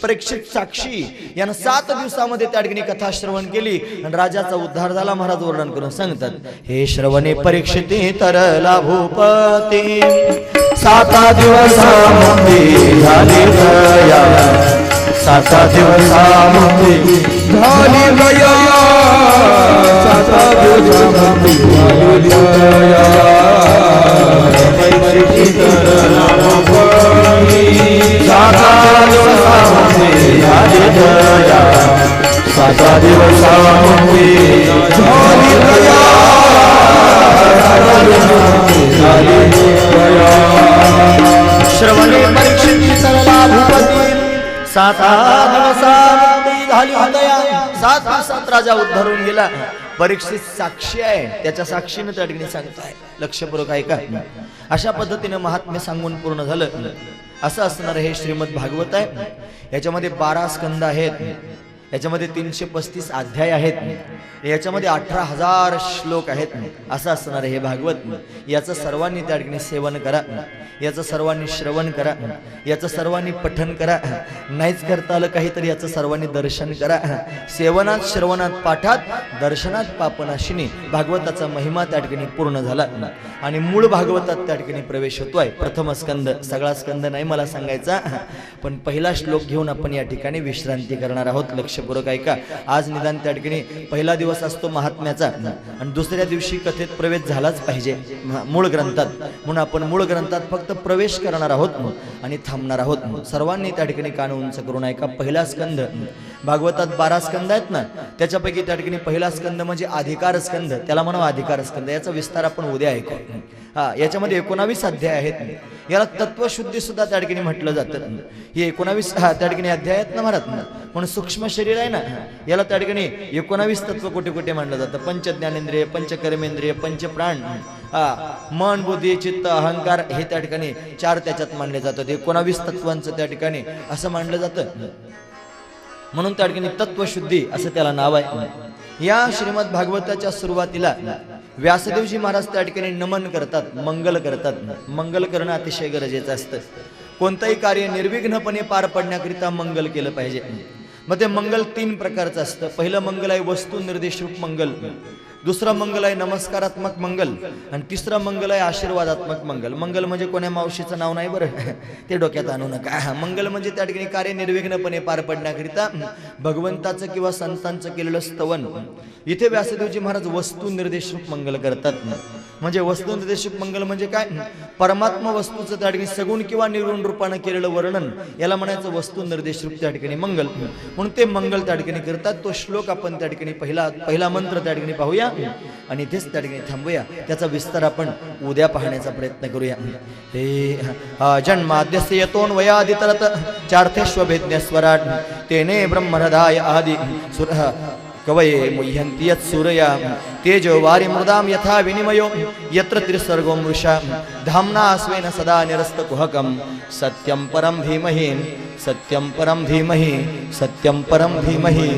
परीक्षित साक्षी यानं 7 दिवसामध्ये त्या ठिकाणी कथा श्रवण केली आणि राजाचा उद्धार झाला. महाराज वर्णन करून सांगतात. हे श्रवणे परीक्षिती तर लाभूपती 7 दिवस झाली दया साता दिवसामध्ये झाली गया साता दिवसामध्ये झाली गया साता दिवसामध्ये झाली गया साता दिवसामध्ये झाली गया झाली गया श्रवणे परीक्षित सरला भूपती साता दिवसामध्ये झाली उदया 7 दिवसात राजा उद्धरून गेला परीक्षित साक्षी आहे त्याच्या साक्षीने त्या ठिकाणी सांगताय लक्षपूर्वक ऐका अशा पद्धतीने महात्म्य सांगून पूर्ण झालं असं असणार हे श्रीमद भागवत आहे याच्यामध्ये 12 स्कंद आहेत याच्यामध्ये 335 अध्याय आहेत याच्यामध्ये 18,000 श्लोक आहेत असं असणार हे भागवत याचं सर्वांनी त्या ठिकाणी सेवन करा याचं सर्वांनी श्रवण करा याचं सर्वांनी पठन करा नाहीच करता आलं काहीतरी याचं सर्वांनी दर्शन करा सेवनात श्रवणात पाठात दर्शनात पापनाशिनी भागवताचा महिमा त्या ठिकाणी पूर्ण झाला आणि मूळ भागवतात त्या ठिकाणी प्रवेश होतोय प्रथम स्कंद सगळा स्कंद नाही मला सांगायचा पण पहिला श्लोक घेऊन आपण या ठिकाणी विश्रांती करणार आहोत लक्षपूर्वक ऐका आज निदान त्या ठिकाणी पहिला दिवस असतो महात्म्याचा आणि दुसऱ्या दिवशी कथेत प्रवेश झालाच पाहिजे मूळ ग्रंथात म्हणून आपण मूळ ग्रंथात फक्त प्रवेश करणार आहोत आणि थांबणार आहोत सर्वांनी त्या ठिकाणी कान उंच करून ऐका पहिला स्कंद भागवतात 12 स्कंद आहेत ना त्याच्यापैकी त्या ठिकाणी पहिला स्कंद म्हणजे अधिकार स्कंद त्याला म्हणावं अधिकार स्कंद याचा विस्तार आपण उद्या ऐकू याच्यामध्ये 19 अध्याय आहेत याला तत्वशुद्धी सुद्धा त्या ठिकाणी म्हटलं जातं हे 19 त्या ठिकाणी अध्याय आहेत ना महाराज म्हणून सूक्ष्म शरीर आहे ना याला त्या ठिकाणी 19 तत्व कोटी कोटी मानलं जातं पंच ज्ञानेंद्रिय पंच कर्मेंद्रिय पंच प्राण मन बुद्धी चित्त अहंकार हे त्या ठिकाणी 4 त्याच्यात मानले जातात 19 तत्वांचं त्या ठिकाणी असं मानलं जातं म्हणून त्या ठिकाणी तत्वशुद्धी असं त्याला नाव आहे या श्रीमद भागवताच्या सुरुवातीला व्यासदेवजी महाराज त्या ठिकाणी नमन करतात मंगल करतात मंगल करणं अतिशय गरजेचं असतं कोणतंही कार्य निर्विघ्नपणे पार पडण्याकरिता मंगल केलं पाहिजे मग ते मंगल 3 प्रकारचं असतं पहिलं मंगल आहे वस्तू निर्देशरूप मंगल दुसरं मंगल आहे नमस्कारात्मक मंगल आणि तिसरं मंगल आहे आशीर्वादात्मक मंगल मंगल म्हणजे कोण्या मावशीचं नाव नाही बरं ते डोक्यात आणू नका मंगल म्हणजे त्या ठिकाणी कार्य निर्विघ्नपणे पार पडण्याकरिता भगवंताचं किंवा संतांचं केलेलं स्तवन इथे व्यासदेवजी महाराज वस्तू निर्देशरूप मंगल करतात म्हणजे वस्तू निर्देशक मंगल म्हणजे काय परमात्मा वस्तूचं त्या ठिकाणी सगुण किंवा निर्गुण रूपानं केलेलं वर्णन याला म्हणायचं वस्तू निर्देशरूप त्या ठिकाणी मंगल म्हणून ते मंगल त्या ठिकाणी करतात तो श्लोक आपण त्या ठिकाणी पहिला मंत्र त्या ठिकाणी पाहूया आणि इथेच त्या ठिकाणी थांबूया त्याचा विस्तार आपण उद्या पाहण्याचा प्रयत्न करूया हे जन्माद्यस्य यतोऽन्वयादितरत चार्थेष्वभेद्य स्वराट तेने ब्रह्महृदाय आदि सुरः कवये मुह्यन्ति यत्सूरया तेजो वारि मृदां यथा विनिमयो यत्र त्रिसर्गो मृषा धाम्ना स्वेन सदा निरस्तकुहकं सत्यं परं धीमहि सत्यं परं धीमहि सत्यं परं धीमहि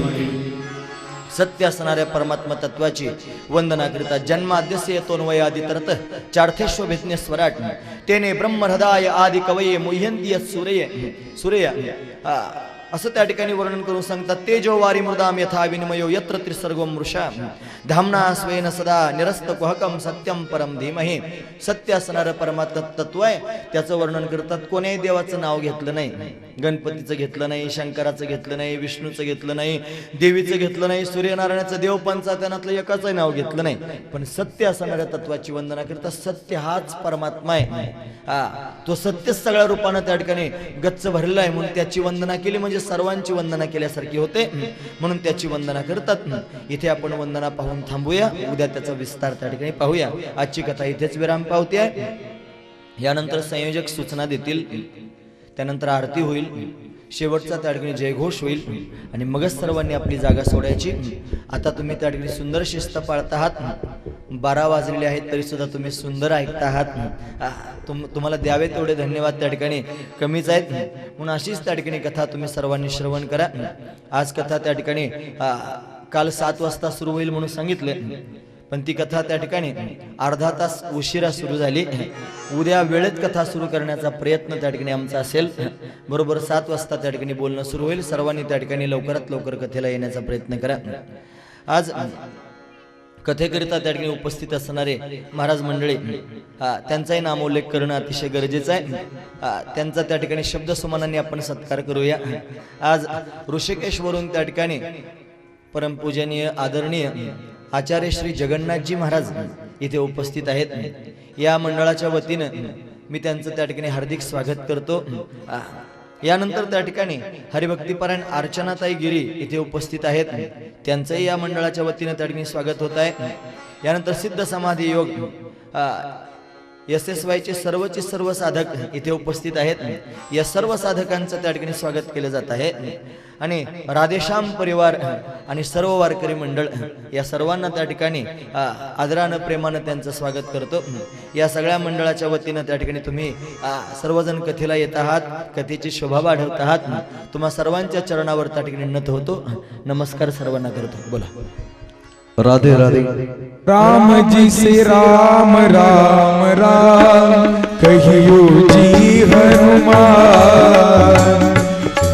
सत्य असणाऱ्या परमात्मा तत्वाची वंदना करिता जन्माद्यस्य यतोऽन्वयादितरत चार्थेष्वभिज्ञ स्वराट तेने ब्रह्महृदाय आदि कवये मुह्यन्ति यत्सूरया असं त्या ठिकाणी वर्णन करून सांगतात तेजो वारी मृदाम यथा विनिमयो यत्र त्रिसर्गो मृषा धामना स्वेन सदा निरस्त कुहकम सत्यम परम धीमहि सत्य असणारं परमात्मा तत्व आहे त्याचं वर्णन करतात कोण्याही देवाचं नाव घेतलं नाही गणपतीचं घेतलं नाही शंकराचं घेतलं नाही विष्णूचं घेतलं नाही देवीचं घेतलं नाही सूर्यनारायणाचं देव पंचायतनातलं एकाचंही नाव घेतलं नाही पण सत्य असणाऱ्या तत्वाची वंदना करतात सत्य हाच परमात्मा आहे तो सत्य सगळ्या रूपानं त्या ठिकाणी गच्च भरलेला आहे म्हणून त्याची वंदना केली म्हणजे सर्वांची वंदना केल्यासारखी होते म्हणून त्याची वंदना करतात इथे आपण वंदना पाहून थांबूया उद्या त्याचा विस्तार त्या ठिकाणी पाहूया आजची कथा इथेच विराम पावते आहे यानंतर संयोजक सूचना देतील त्यानंतर आरती होईल शेवटचा त्या ठिकाणी जयघोष होईल आणि मगच सर्वांनी आपली जागा सोडायची आता तुम्ही त्या ठिकाणी सुंदर शिस्त पाळत आहात 12 वाजलेले आहेत तरी सुद्धा तुम्ही सुंदर ऐकता आहात तुम्हाला द्यावे तेवढे धन्यवाद त्या ठिकाणी कमीच आहेत म्हणून अशीच त्या ठिकाणी कथा तुम्ही सर्वांनी श्रवण करा आज कथा त्या ठिकाणी काल 7 वाजता सुरू होईल म्हणून सांगितले पण ती कथा त्या ठिकाणी अर्धा तास उशिरा सुरू झाली उद्या वेळेत कथा सुरू करण्याचा प्रयत्न त्या ठिकाणी आमचा असेल बरोबर 7 वाजता त्या ठिकाणी बोलणं सुरू होईल सर्वांनी त्या ठिकाणी लवकरात लवकर कथेला येण्याचा प्रयत्न करा आज कथेकरिता त्या ठिकाणी उपस्थित असणारे महाराज मंडळी त्यांचाही नामोल्लेख करणं अतिशय गरजेचं आहे. त्यांचा त्या ठिकाणी शब्द सुमनांनी आपण सत्कार करूया. आज ऋषिकेशवरून त्या ठिकाणी परमपूजनीय आदरणीय आचार्य श्री जगन्नाथजी महाराज इथे उपस्थित आहेत. या मंडळाच्या वतीनं मी त्यांचं त्या ठिकाणी हार्दिक स्वागत करतो. यानंतर त्या ठिकाणी हरिभक्तीपरायण अर्चनाताई गिरी इथे उपस्थित आहेत. त्यांचंही या मंडळाच्या वतीनं त्या ठिकाणी स्वागत होत आहे. यानंतर सिद्ध समाधी योग SSY चे सर्वचे सर्व साधक इथे उपस्थित आहेत. या सर्व साधकांचं त्या ठिकाणी स्वागत केलं जात आहे. आणि राधेश्याम परिवार आणि सर्व वारकरी मंडळ या सर्वांना त्या ठिकाणी आदरानं प्रेमानं त्यांचं स्वागत करतो. या सगळ्या मंडळाच्या वतीनं त्या ठिकाणी तुम्ही सर्वजण कथेला येत आहात, कथेची शोभा वाढवत आहात. तुम्हा सर्वांच्या चरणावर त्या ठिकाणी नत होतो. नमस्कार सर्वांना करतो. बोला. राधे राधे. राम जी से राम राम राम कहियो जी हनुमान।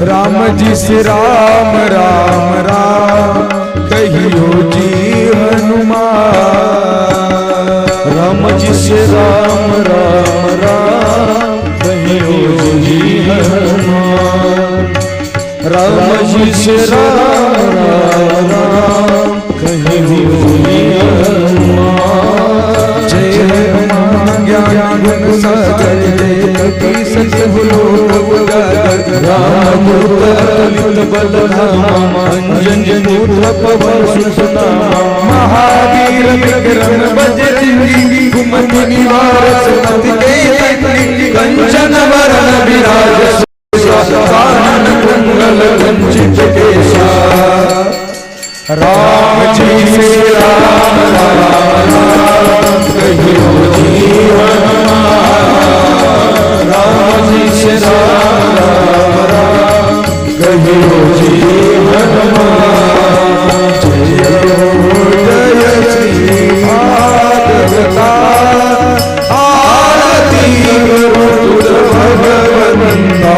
राम जी से राम राम राम कहियो जी हनुमान। राम जी से राम राम राम कहियो जी हनुमान। राम जी से राम राम राम कहियो जी हनुमान। जय हनुमान ज्ञान गुण सागर जय कपीस तिहु लोक उजागर। राम दूत बल धामा अंजनी पुत्र पवन सुत नामा। महावीर विक्रम बजरंगी कुमति निवार सुमति के संगी। कंचन वरण विराज कानन कुंडल कंचित केसा। राम जी से राम राम राम कहियो जी हनुमान। राम जी से राम राम राम कहियो जी हनुमान। जय श्री भागवता आरती गुरु भगवंता।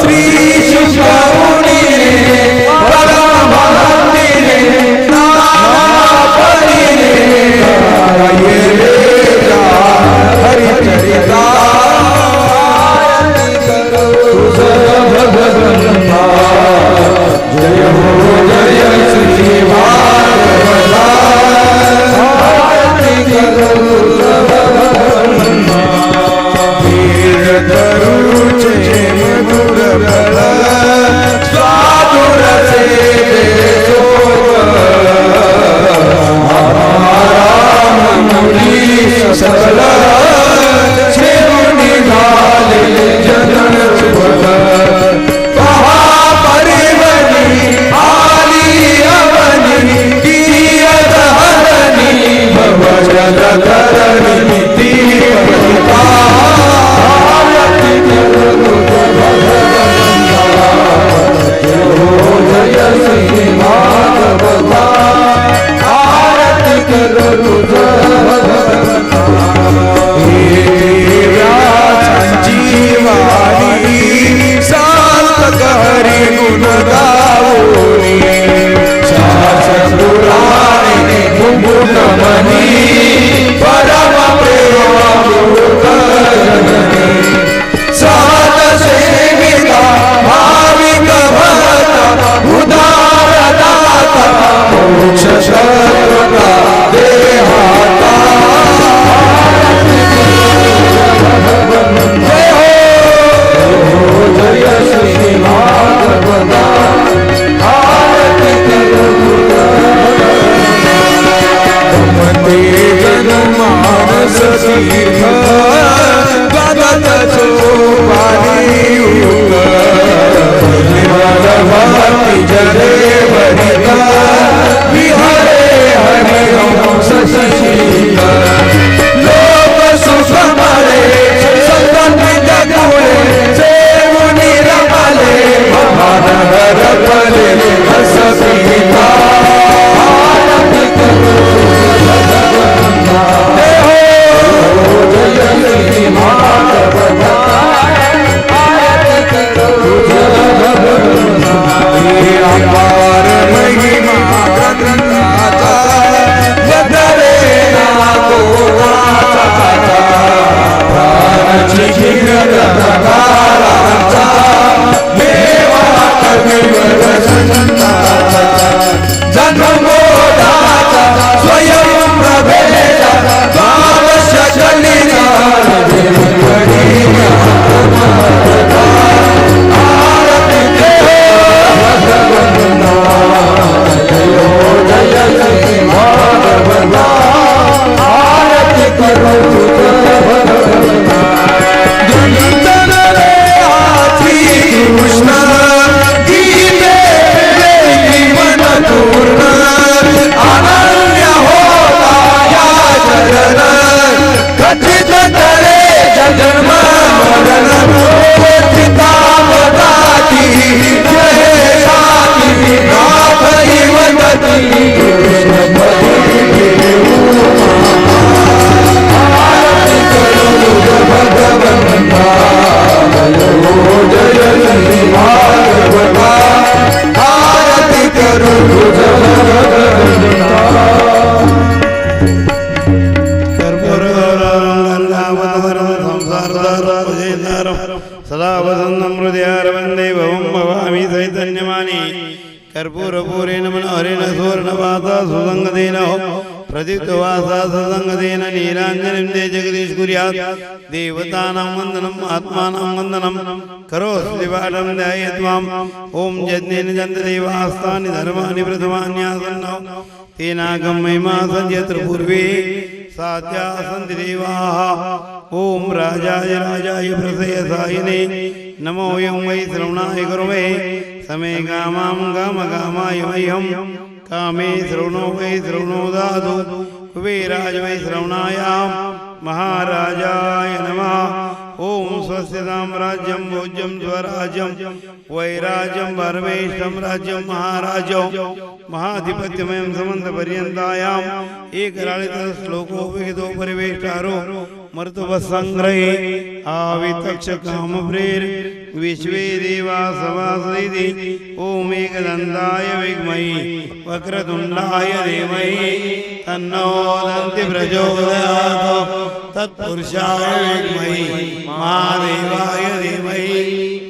श्री शुकामुनि परम भक्ति नाना परि हरि चरिता भगवंता वसन्तं हृदयारवन्दे भवं भवामि चैतन्यमानि कर्पूरपूरेण मनोहरेण सुवर्णवासा सुसङ्गतेन प्रदीप्तवासा सुसङ्गतेन नीलाञ्जनं ते जगदीश कुर्यात् देवतानां वन्दनम् आत्मानां वन्दनं करोऽस्ति पाठं ध्यायेत्वाम् ॐ यज्ञेन जन्तदेवास्तानि धर्माणि प्रथमान्यासन्नो तेनागं महिमा सञ्जयत्र पूर्वे साध्या सन्ति देवाः ॐ राजाय राजाय प्रसयसायिने नमो यं वै श्रवणाय गुरवे समे कामां कामकामाय मह्यं कामे श्रवणो वै श्रवणो दातु कुबेराज वै श्रवणाय महाराजाय नमः ॐ स्वस्य साम्राज्यं भोज्यं स्वराज्यं वैराज्यं परमेष्ठं राज्यं महाराजौ महाधिपत्यमयं समन्तपर्यन्तायाम् एकराळितश्लोको विहितो परिवेष्टारो मर्तुवसंग्रहे आवितक्षकामप्रेर विश्वे देवा सभासदिति ॐ एकदन्ताय विद्महे वक्रतुण्डाय धीमहि तन्नो दन्ति प्रचोदयात् तत्पुरुषाय विद्महे महादेवाय धीमहि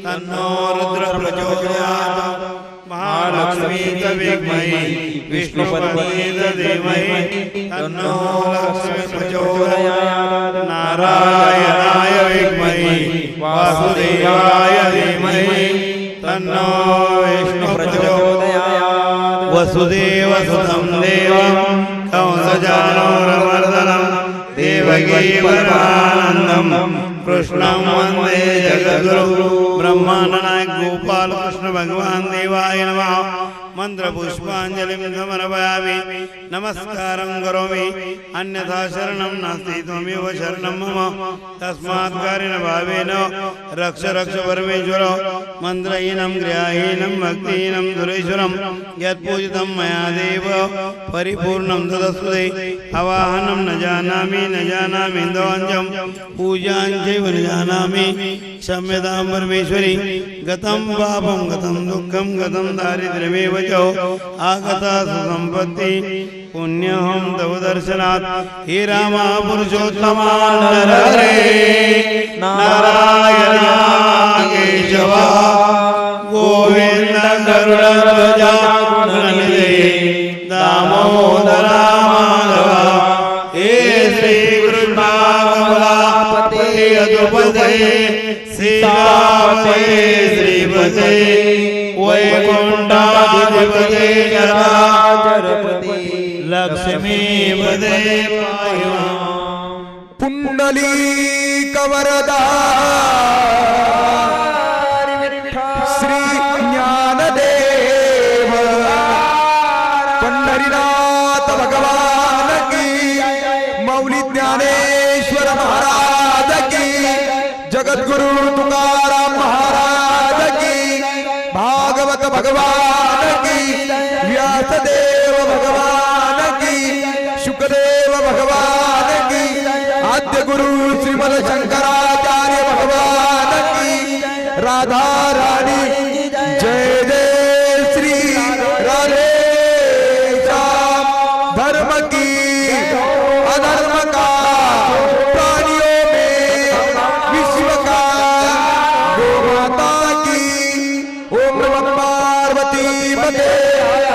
तन्नो रुद्र प्रचोदयात् महालक्ष्मी च विद्महे विष्णुपत्नी च धीमहि तन्नो लक्ष्मी प्रचोदयात् नारायणाय विद्महे वासुदेवाय धीमहि तन्नो विष्णु प्रचोदयात् वसुदेवसुतं देवं कंसचाणूरमर्दनं देवकी परमानन्दं कृष्णं वन्दे जगद्गुरु ब्रह्माण्डनायक गोपाल कृष्ण भगवान देवाय नमः मंत्र पुष्पांजलिं समर्पयामि नमस्कारं करोमि अन्यथा शरणं नास्ति त्वमेव शरणं मम तस्मात् कारेण भावेन रक्ष रक्ष परमेश्वर मंत्रहीनं क्रियाहीनं भक्तिहीनं सुरेश्वरं यत्पूजितं मया देव परिपूर्णं तदस्तुते आवाहनं न जानामि दोञ्जं पूजां चैव न जानामि क्षम्यतां परमेश्वरी गतं पापं गतं दुःखं गतं दारिद्र्यमेव च आगता सुसम्पत्ति पुण्यहं तव दर्शनात् हे रामा पुरुषोत्तमा नरहरे नारायण केशव गोविन्द गरुडध्वजा गुणनिधे दामोदरा माधव हे श्रीकृष्ण कमलापते यदुपते सीतापते श्रीपते वैकुण्ठाधिपते चराचरपते लक्ष्मीपते पाहि पुण्डलीकवरदा श्री ज्ञानदेव पंढरीनाथ भगवान की मौली ज्ञानेश्वर महाराज की जगद्गुरु तुकाराम महाराज की भागवत भगवान की व्यासदेव भगवान की शुकदेव भगवान की आद्य गुरु श्रीमद शंकराचार्य भगवान की राधा रानी जय जय श्री राधे श्याम धर्म की अधर्म का प्राणियों में विश्व का गो माता की ओम नमः पार्वती पते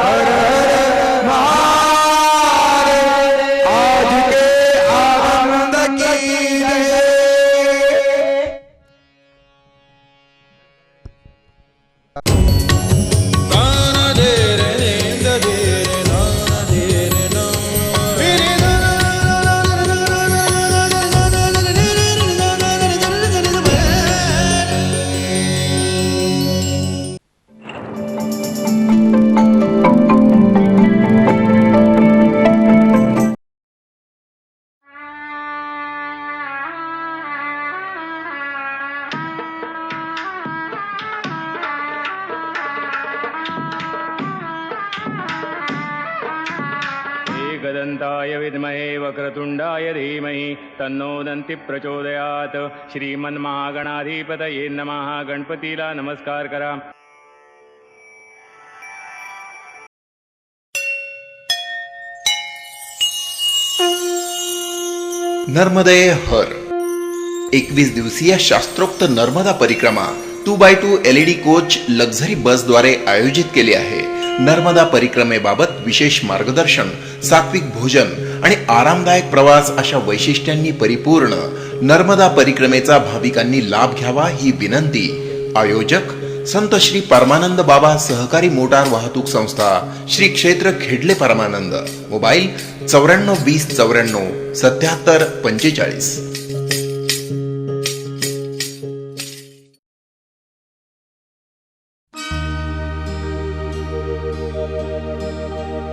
हर हर महादेव आज के आनंद की जय। एकदन्ताय विद्महे वक्रतुण्डाय धीमहि तन्नो दन्ति प्रचोदयात् श्रीमन्महागणाधिपतये नमः गणपतीला नमस्कार करा। नर्मदे हर 21 दिवसीय शास्त्रोक्त नर्मदा परिक्रमा 2x2 LED कोच लक्झरी बसद्वारे आयोजित केले आहे. नर्मदा परिक्रमेबाबत विशेष मार्गदर्शन, सात्विक भोजन आणि आरामदायक प्रवास अशा वैशिष्ट्यांनी परिपूर्ण नर्मदा परिक्रमेचा भाविकांनी लाभ घ्यावा ही विनंती. आयोजक संत श्री परमानंद बाबा सहकारी मोटार वाहतूक संस्था, श्री क्षेत्र खेडले परमानंद. मोबाईल 94 20 94 77 45.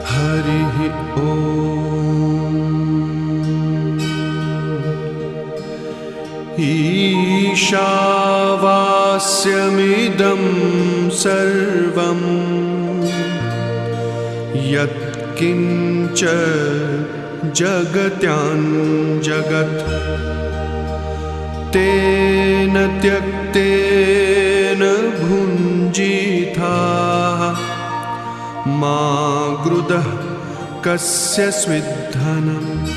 हरिः ॐ. ईशावास्यमिदं सर्वं यत्किञ्च जगत्यां जगत् तेन त्यक्तेन भुञ्जीथाः मा गृधः कस्य स्विद्धनम्.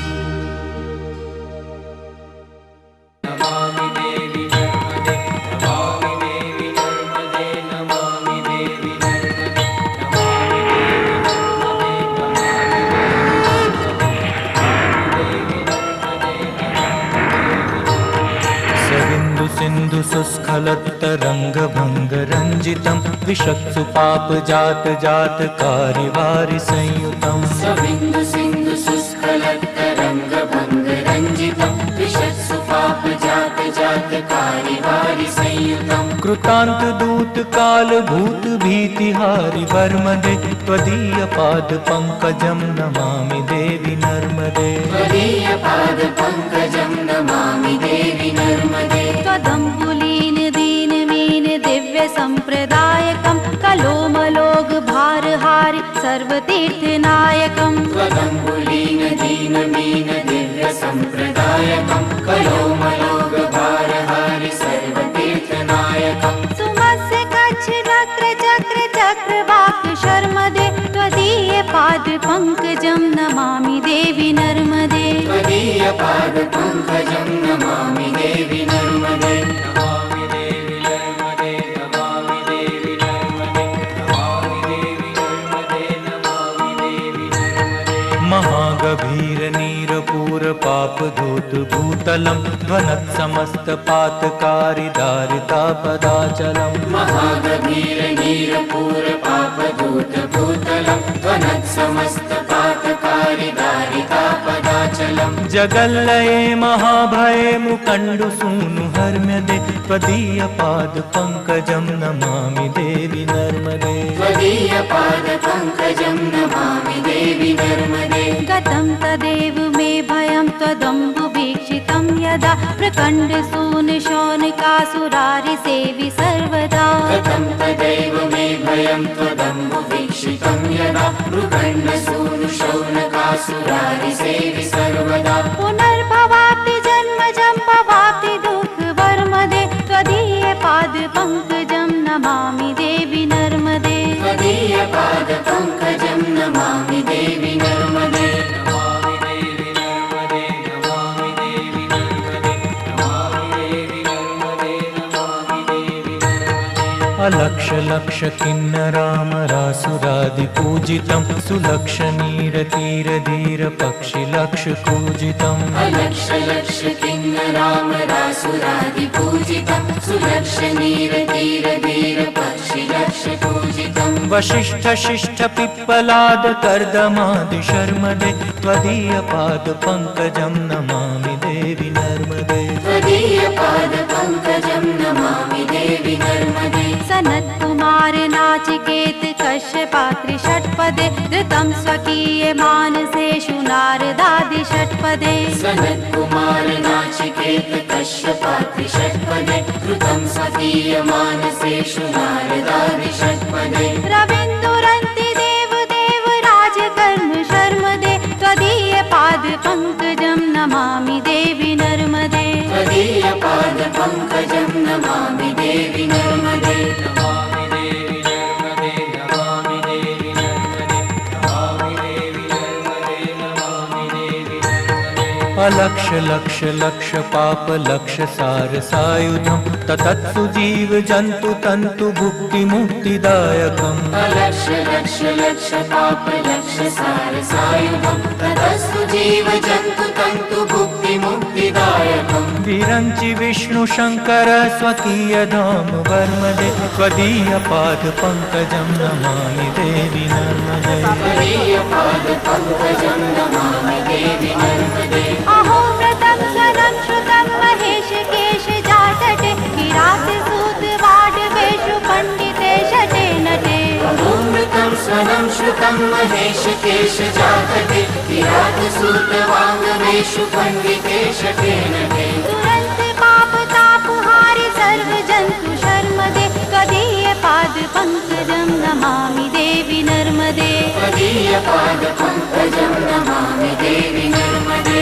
सिंधु सुस्खलत्तरङ्गभङ्गरञ्जितं विषत्सु पाप जात जात कारिवारि संयुतं. सविन्दु सिन्धु सुस्खलत्तरङ्गभङ्गरञ्जितं विषत्सु पाप जात जात कारिवारि संयुतं. कृतान्त दूत काल भूत भीतिहारि वर्मदे त्वदीय पाद पंकजं नमामि देवी नर्मदे. त्वदीय पाद पंकजं नमामि देवी नर्मदे. त्वदम्बुलीन दीनमीन दिव्य संप्रदायकं कलोमलोग भारहारि सर्वतीर्थनायकं. त्वदम्बुलीन दीनमीन दिव्य संप्रदायकं कलोमलोग भारहारि सर्वतीर्थनायकं. सुमस्य कच्छ नक्र चक्र चक्रवाक शर्मदे त्वदीय पाद पंकजं नमामि देवी नर्मदे. त्वदीय पाद पंकजं नमामि देवी नर्मदे. नमामि देवी नर्मदे. नमामि देवी नर्मदे. नमामि देवी नर्मदे. नमामि देवी नर्मदे. महागभीर नीरपूर पाप धूत भूतलं ध्वनत् समस्त पातकारि दारितापदाचलम्. महागभीर नीरपूर पाप धूत भूतलं ध्वनत् समस्त पातकारि दारितापदाचलम्. जगल्लये महाभये मुकण्डु सूनु हर्म्यदे त्वदीय पाद पंकजं नमामि देवी नर्मदे. त्वदीय पाद पंकजं नमामि देवी नर्मदे. गतं तदेव मे भयं त्वदम्बुवीक्षितं यदा प्रकण्डसूनशौनकासुरारि सेवि सर्वदा. गतं तदेव मे भयं त्वदम्बुवीक्षितं यदा मृगण्डसूनुशौनकासुरारि सेवि सर्वदा. पुनर्भवाप्ति जन्मजं भवाप्ति दुःखवर्मदे त्वदीय पाद पंकजं नमामि देवी नर्मदे. त्वदीय पाद पंकजं नमामि देवी नर्मदे. नमामि देवी नर्मदे. नमामि देवी नर्मदे. नमामि देवी नर्मदे. नमामि देवी नर्मदे. अलक्ष लक्ष किन्नरामरासुरादि पूजितं सुलक्ष नीर तीर धीर पक्षि लक्ष पूजितं. अलक्ष लक्ष किन्नराम रासुरादि पूजितं सुलक्ष नीर तीर धीर पक्षि लक्ष पूजितं. वशिष्ठ शिष्ठ पिप्पलाद कर्दमादि शर्मदे त्वदीय पाद पंकजं नमामि देवी नर्मदे. त्वदीय पाद पंकजं नमामि देवी नर्मदे. सनत्कुमार नाचिकेत कश्यपात्रि षट्पदे धृतं स्वकीय मानसेषु नारदादि षट्पदे. सनत्कुमार नाचिकेत कश्यपात्रि षट्पदे कृतं स्वकीय मानसेषु नारदादि षट्पदे. रविन्दुरन्ति देवदेव राजकर्म शर्मदे त्वदीय पाद पंकजं नमामि देवी नर्मदे. त्वदीय पाद पंकजं नमामि देवी नर्मदे. नमामि देवी नर्मदे. नमामि देवी नर्मदे. नमामि देवी नर्मदे. नमामि देवी नर्मदे. अलक्ष लक्ष लक्ष पाप लक्ष सार सायुधम ततत्सु जीव जंतु तंतु भुक्ति मुक्तिदायकम अलक्ष लक्ष लक्ष पाप लक्ष सार सायुधम ततस्तु जीव जंतु तंतु भुक्ति मुक्तिदायकम विरंचि विष्णु शंकर स्वकीय धाम वर्मदे त्वदीय पाद पंकजम नमामि देवी नर्मदे त्वदीय पाद पंकजं नमामि देवी नर्मदे अहो व्रतं सनं श्रुतं महेश केश जातटे किरात सूत वाडवेषु पंडिते शटे नटे अमृतं स्वनं श्रुतं महेश केश जातके किरात सूत वाङ्गवेषु पंडिते शटे नटे तुरंत पाप ताप हारि सर्व जंतु शर्मदे त्वदीय पाद पंकजं नमामि देवी नर्मदे त्वदीय पाद पंकजं नमामि देवी नर्मदे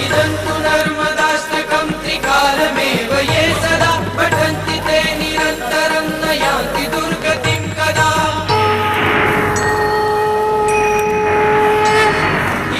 इदन्तु नर्मदाष्टकं त्रिकालमेव ये सदा पठन्ति ते निरन्तरं न यान्ति दुर्गतिं कदा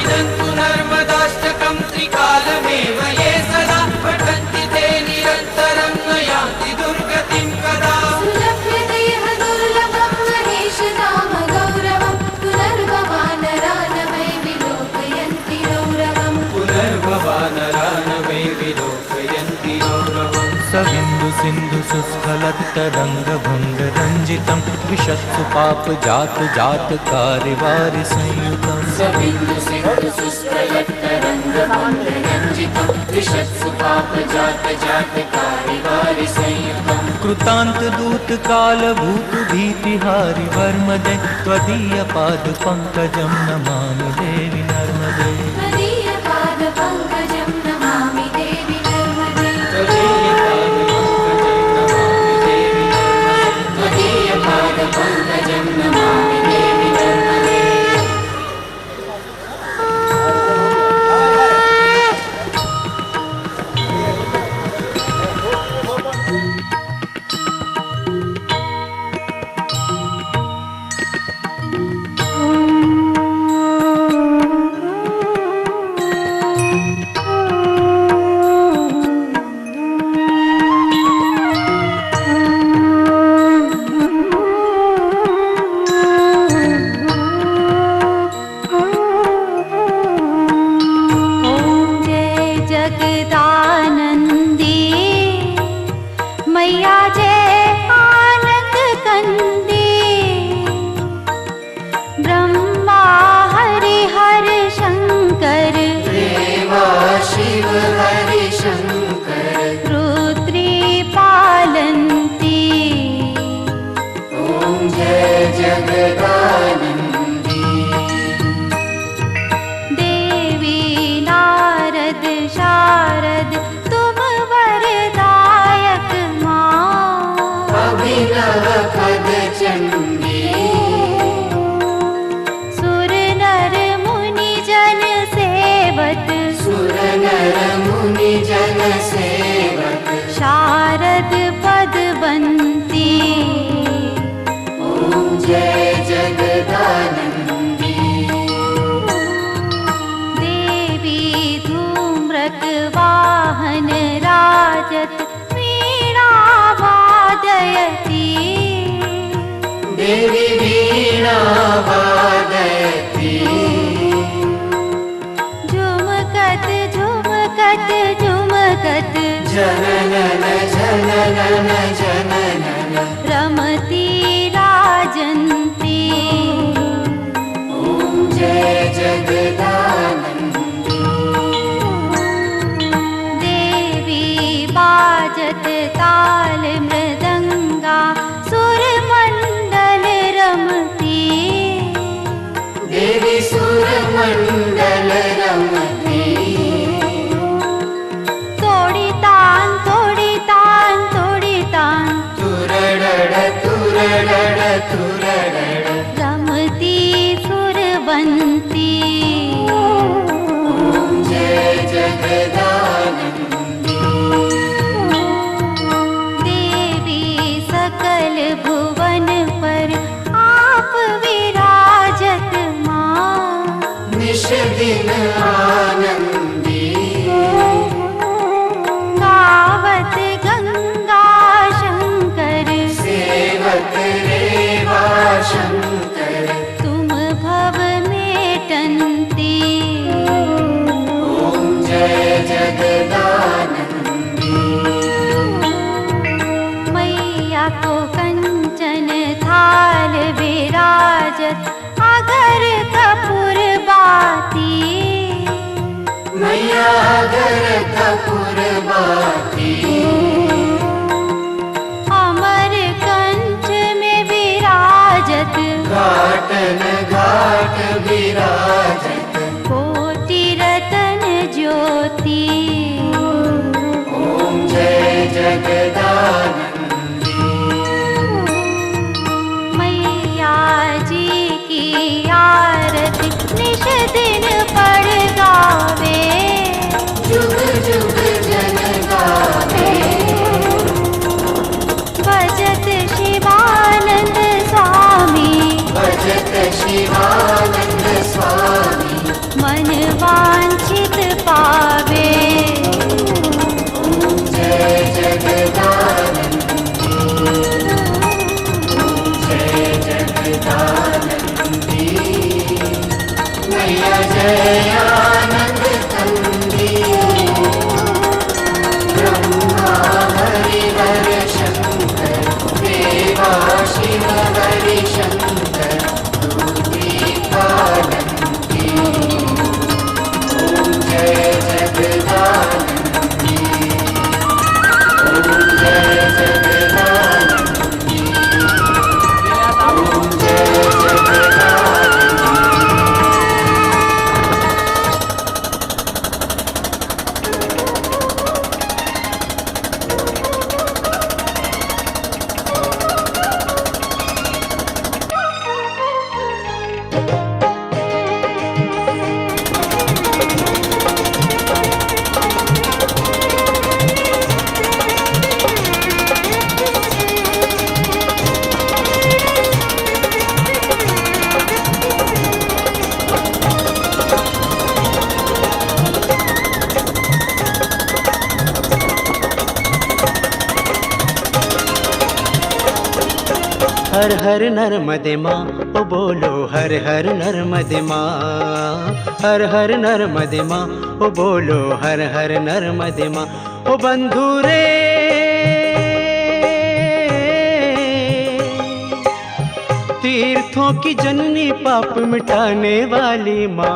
इदन्तु नर्मदाष्टकं त्रिकालमेव ये सदा पठन्ति ते निरन्तरं न यान्ति दुर्गतिं कदा सुलभ्यतेह दुर्लभं महेश नाम गौरवं पुनर्भवानरान वै विलोकयन्ति गौरवम् पुनर्भवानरान वै विलोकयन्ति गौरवम् सविन्दु सिन्धु सुस्खलत्तरङ्गभङ्ग रञ्जितं विशत्सु पाप जात जात कार्यवारि संयुतम् सबिन्दु सिन्धु सुस्खलत्तरङ्गभङ्गरञ्जितं विशत्सु पाप जात जात कारिवारि संयुतं कृतान्त दूत काल भूत भीतिहारि वर्मदे त्वदीय पाद पंकजं नमामि देवी नर्मदे त्वदीय पाद पंकजं नमामि देवी नर्मदे त्वदीय पाद पंकजं नमामि देवी नर्मदे ओम जय जगदानंदी मैया जय आनंद कंदी ब्रह्मा हरि हर शंकर देवा शिव हरि शंकर रुद्री पालन्ति ओम जय जगदानंदी देवी नारद शारद तुम वरदायक माँ अभिनव पद चंडी सुर नर मुनि जन सेवत सुर नर मुनि जन सेवक शारद पदवन्ती ओम जय जगदानंदी देवी धूम्रक वाहन राजत वीणा वादयती देवी वीणा वादयति झुमकत झुमकत झुमकत जननन जननन जननन रमती राजन्ती ओम जय जगदानंदी देवी बाजत ताल मृदंगा सुर मंडल रमती देवी सुर मंडल रमती तोड़ी तान तोड़ी तान तोड़ी तान तुरडड तुरडड तुरडड रमती सुरवंती ओम जय जगदानंदी देवी सकल भुवन दिन आनंदी गावत गंगा शंकर सेवक रेवा शंकर तुम भव मेटन्ते ओम जय जगदानंदी मैया को कंचन थाल विराजत अगर कपूर बाती मैया घर कपूर बाती अमर कंच में विराजत घाटन घाट विराजत कोटि रतन ज्योति ओम जय जगदानंदी मैया जी की आरती निश दिन पड़ गावे जुग जुग जन गावे भजत शिवानंद स्वामी भजत शिवानंद स्वामी मन वांछित पावे ओम जय जगदानंदी ओम जय जगदानंदी मैया जय आनंद कंदी ब्रह्मा हरिहर शंकर देवा शिव हरि शंकर दूती कानंदी ओम जय जगदानंदी ओम जय जगदानंदी ओम जय जगदानंदी हर हर नर्मदे माँ ओ बोलो हर हर नर्मदे माँ हर हर नर्मदे माँ ओ बोलो हर हर नर्मदे माँ ओ बंधु रे तीर्थों की जननी पाप मिटाने वाली माँ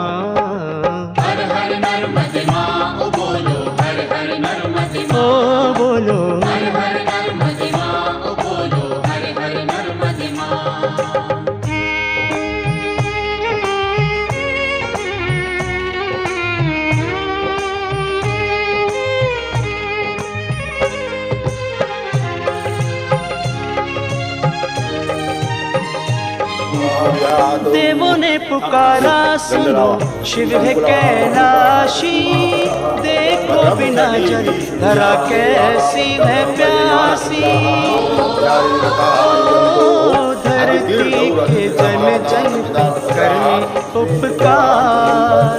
हर हर नर्मदे माँ ओ बोलो हर हर नर्मदे माँ ओ बोलो हर हर नर्मदे माँ ओ बोलो हर हर नर्मदे माँ देवों ने पुकारा सुनो शिव है कैलाशी देखो बिना जल धरा कैसी है प्यासी ओ धरती के जन जन पे करने उपकार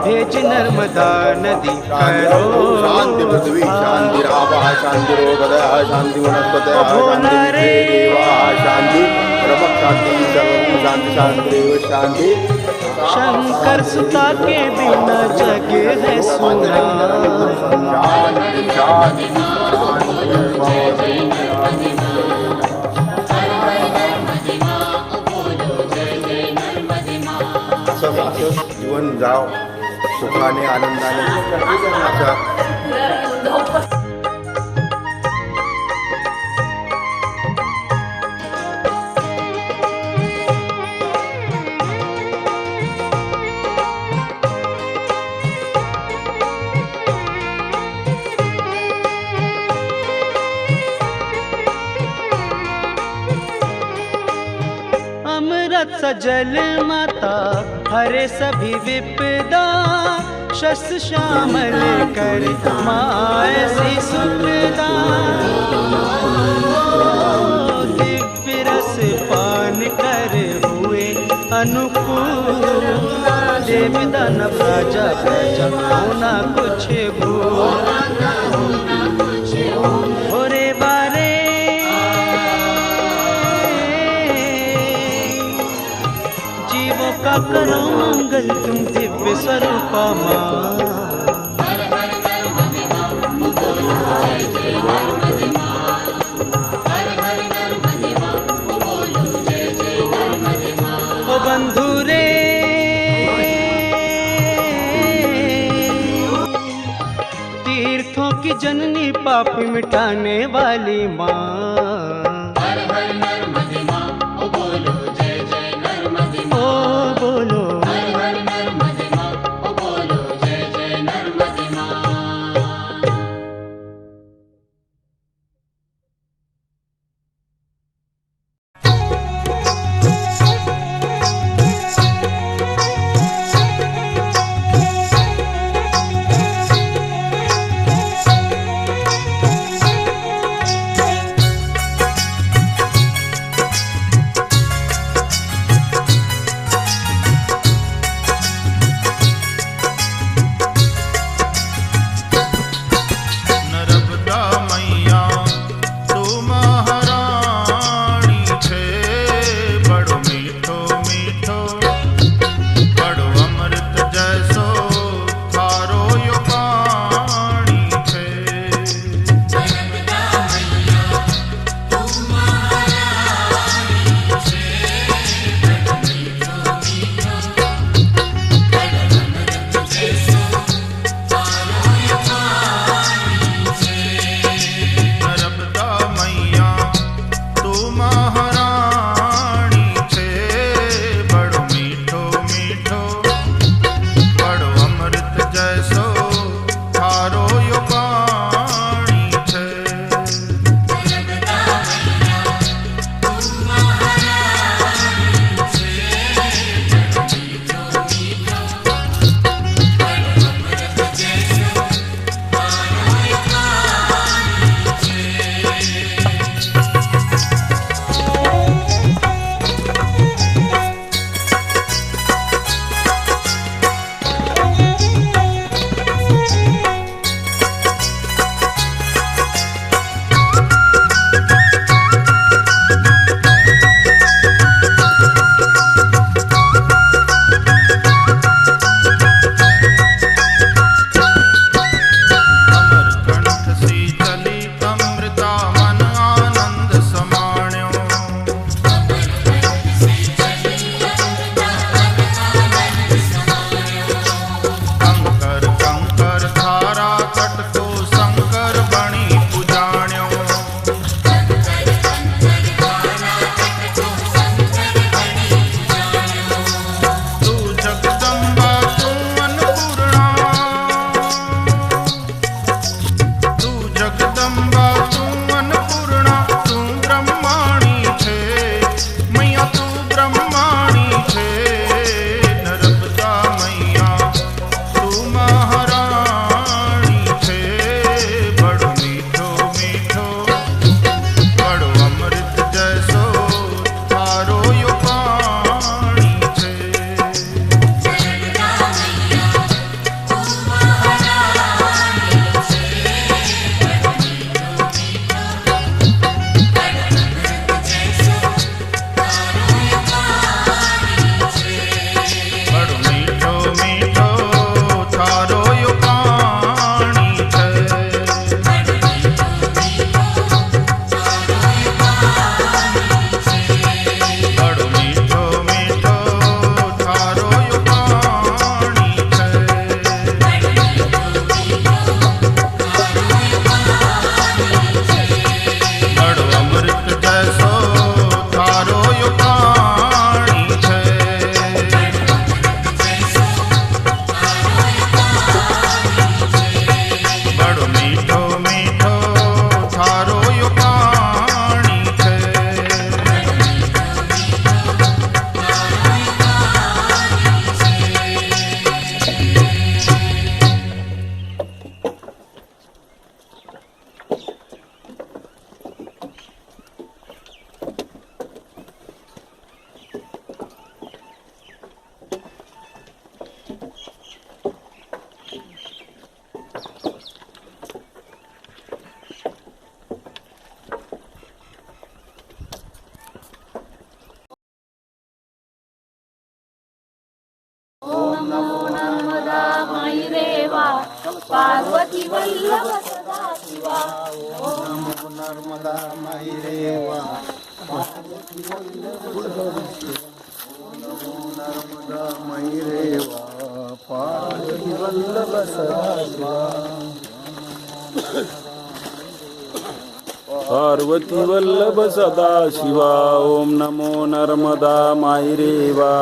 भेज नर्मदा नदी करो शांति पृथ्वी शांति रावः शांति रोगदः शांति वनस्पतयः भोला शांति रे देवाः शांति ब्रह्म शांति सर्वं शांति शांति शांति शंकर सुता के बिना जग है सुना जीवन जाव सुखाने आनंदाने अशा अमृत सजल माता हरे सभी विपदा शस्त्र श्यामल कर माय सी सुखदा दिव्य रस पान कर हुए अनुकूल देवदा न प्राजा प्राजा होना कुछ भूल हो रे बारे जीवों का करो मंगल तुम दिव्य स्वरूपा माँ बंधु रे तीर्थों की जननी पाप मिटाने वाली माँ ओ बोलो पार्वती वल्लभ सदा शिवा नर्मदा माई रेवा नर्मदा माई रेवा पार्वती वल्लभ सदा शिवा पार्वती वल्लभ सदा शिवा ओम नमो नर्मदा माई रेवा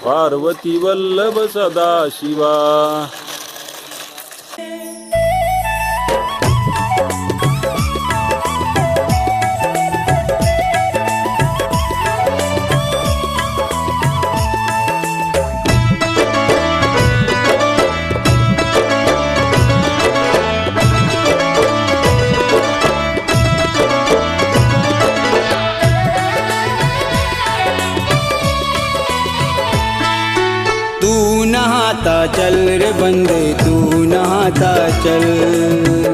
पार्वती वल्लभ सदा शिवा नहाता चल रे बंदे तू नहाता चल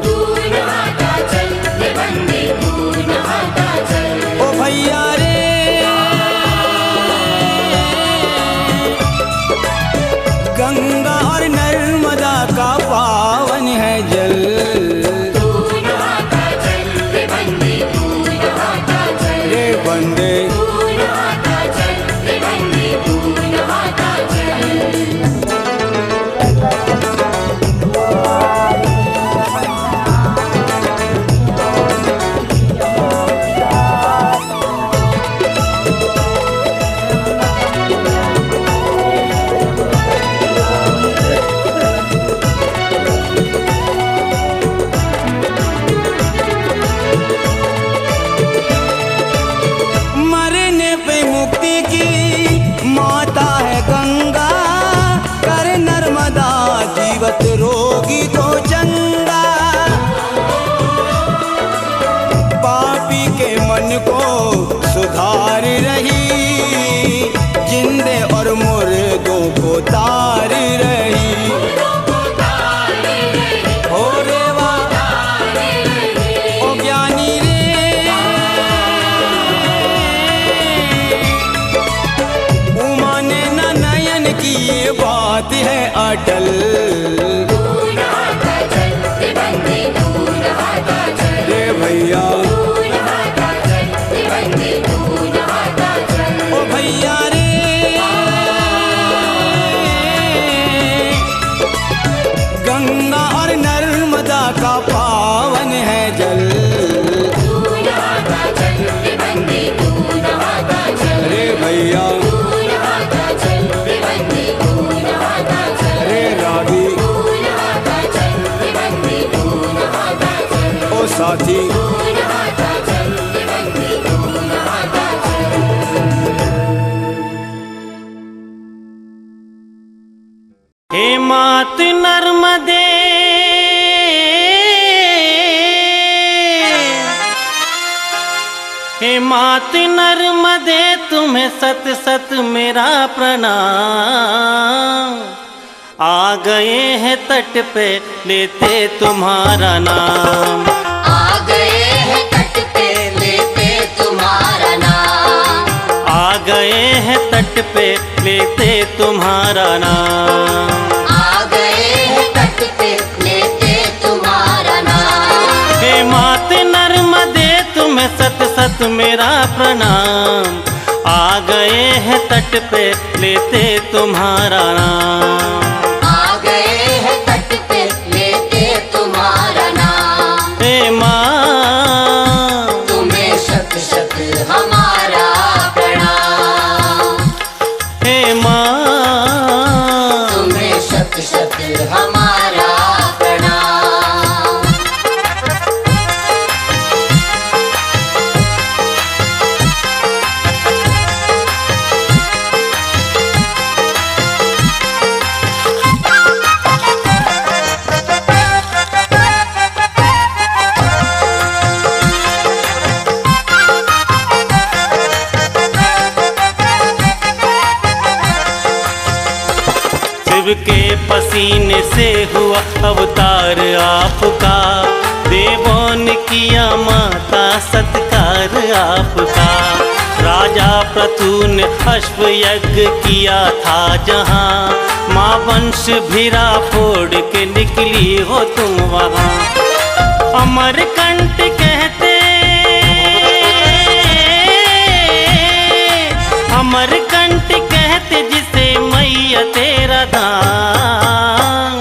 तू नहाता चल रे बंदे तू नहाता चल ओ भैया रे गंगा और नर्मदा का पावन है जल तू नहाता चल रे बंदे तू नहाता चल रे बंदे तू नहाता चल रे बंदे तू नहाता चल मरने पे मुक्ति की माता है गंगा कर नर्मदा जीवत रोगी को चंगा पापी के मन को सुधार रही जिंदे और मुर्दों को तार रही हो रे वाह ओ ज्ञानी रे उमा ने न नयन की ये बात है अटल तू नहाता चल रे बंदे तू नहाता चल रे भैया तू नहाता चल रे बंदे तू नहाता चल ओ भैया रे गंगा और नर्मदा का पावन है जल तू नहाता चल रे बंदे तू नहाता चल रे भैया तू नहाता चल रे बंदे तू नहाता चल रे रागी तू नहाता चल रे बंदे तू नहाता चल ओ साथी तू नहाता चल रे बंदे तू नहाता चल हे मात नर्मदे हे मात नर्मदे तुम्हें सत सत मेरा प्रणाम आ गए हैं तट पे लेते तुम्हारा नाम आ गए हैं तट पे लेते तुम्हारा नाम आ गए हैं तट पे लेते तुम्हारा नाम आ गए हैं तट पे लेते तुम्हारा नाम हे मात नर्मदे तुम्हें सत सत मेरा प्रणाम आ गए हैं तट पे लेते तुम्हारा नाम आ गए हैं तट पे लेते तुम्हारा नाम हे माँ तुम्हें शत शत हमारा प्रणाम हे माँ तुम्हें शत शत हमारा प्रणाम शिव के पसीने से हुआ अवतार आपका देवों ने किया माता सत्कार आपका राजा पृथु ने अश्व यज्ञ किया था जहाँ, माँ वंश भिरा फोड़ के निकली हो तुम वहाँ। अमरकंट कहते, अमरकंट कहते जिसे मैया तेरा धाम।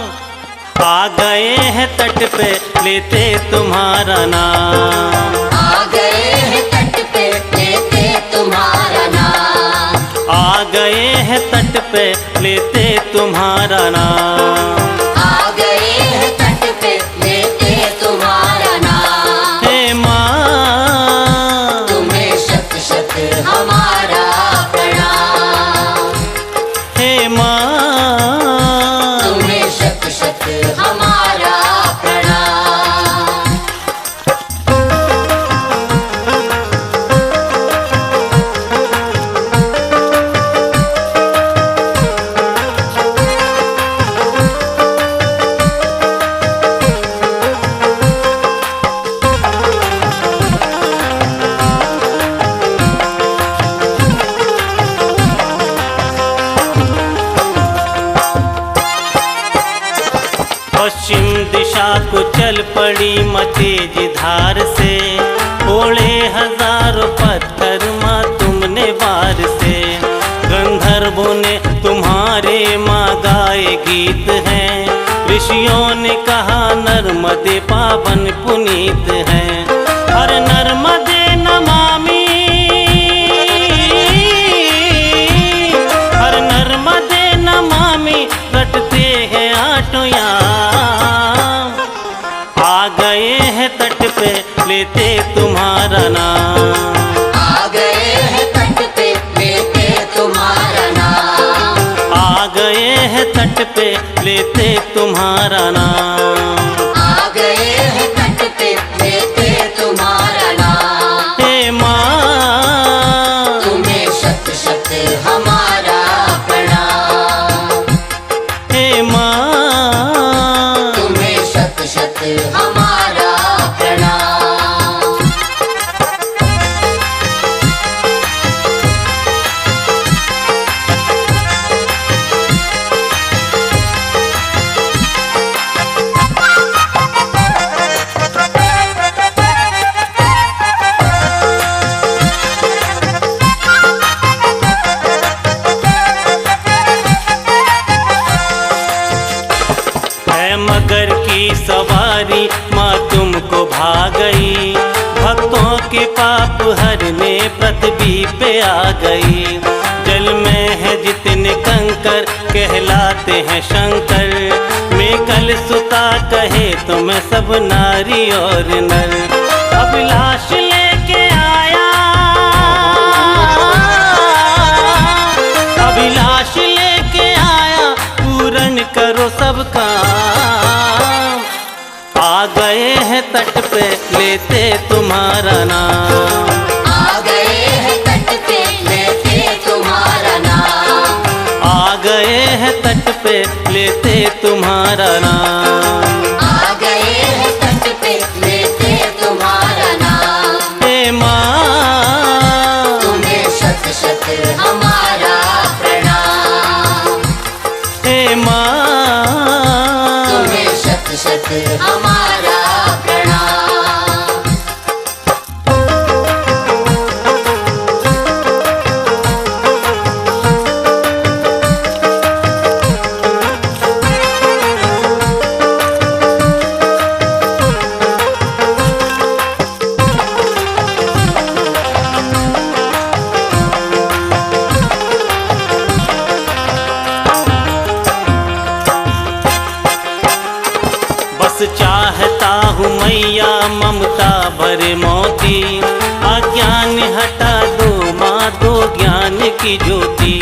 आ गए हैं तट पे लेते तुम्हारा नाम, आ गए हैं तट पे लेते तुम्हारा नाम, आ गए हैं तट पे लेते तुम्हारा नाम, आ गए हैं तट पे लेते तुम्हारा नाम। हे माँ तुम्हें शत शत हमारा प्रणाम, हे माँ तुम्हें शत शत हमारा प्रणाम। पश्चिम दिशा को चल पड़ी तेज धार से, ओढ़े हजारों पत्थर माँ तुमने वार से। गंधर्वों ने तुम्हारे माँ गाए गीत हैं, ऋषियों ने कहा नर्मदे पावन पुनीत हैं। हर नर्मदे नमामि, हर नर्मदे नमामि रटते हैं आठों याम। आ गए हैं तट पे लेते तुम्हारा नाम, आ गए हैं तट पे लेते तुम्हारा नाम, आ गए हैं तट पे लेते तुम्हारा नाम, आ गए हैं तट पे लेते तुम्हारा नाम। हे माँ तुम्हें शत शत हमारा प्रणाम, हे माँ तुम्हें शत शत हमारा प्रणाम। है मगर की सवारी माँ तुमको भा गई, भक्तों के पाप हरने पृथ्वी पे आ गई। जल में है जितने कंकर कहलाते हैं शंकर, मैं कल सुता कहे तो मैं सब नारी और नर। अभिलाष लेके आया, अभिलाष लेके आया, पूर्ण करो सब काम। आ गए हैं तट पे लेते तुम्हारा नाम, आ गए हैं तट पे लेते तुम्हारा नाम, आ गए हैं तट पे लेते तुम्हारा नाम, आ गए हैं तट पे लेते तुम्हारा नाम। हे माँ तुम्हें शत शत हमारा प्रणाम, हे माँ तुम्हें शत शत हमारा प्रणाम। बस चाहता हूँ मैया ममता भरे मोती, अज्ञान हटा दो माँ दो ज्ञान की ज्योति।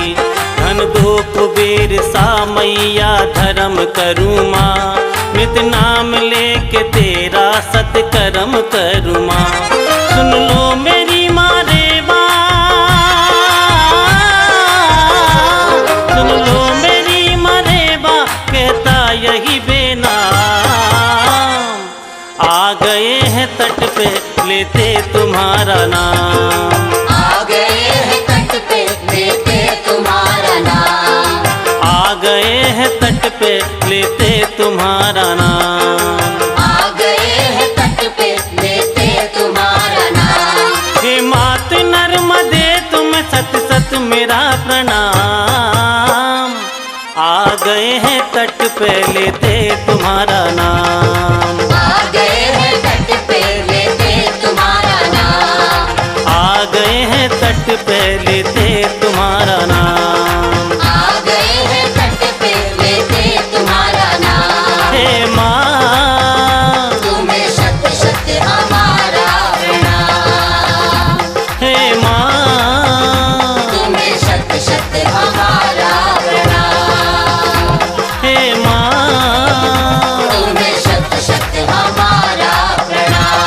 धन दो कुबेर सा मैया धर्म करूँ माँ, नित नाम लेके तेरा सत्कर्म करूँ माँ। सुन लो मेरी माँ रेवा, सुन लो मेरी माँ रेवा, कहता यही बेनाम। आ गए हैं तट पे लेते तुम्हारा नाम, आ गए हैं तट पे लेते तुम्हारा नाम, आ गए हैं तट पे लेते तुम्हारा नाम। हे मात नर्मदे तुम सत सत मेरा प्रणाम, आ गए हैं तट पे लेते तुम्हारा नाम, आ गए हैं तट पे लेते तुम्हारा नाम, आ गए हैं तट पे लेते तुम्हारा नाम, आ गए हैं तट पे लेते तुम्हारा नाम। हे माँ तुम्हें शत शत हमारा प्रणाम, हे माँ तुम्हें शत शत हमारा प्रणाम, हे माँ तुम्हें शत शत हमारा प्रणाम।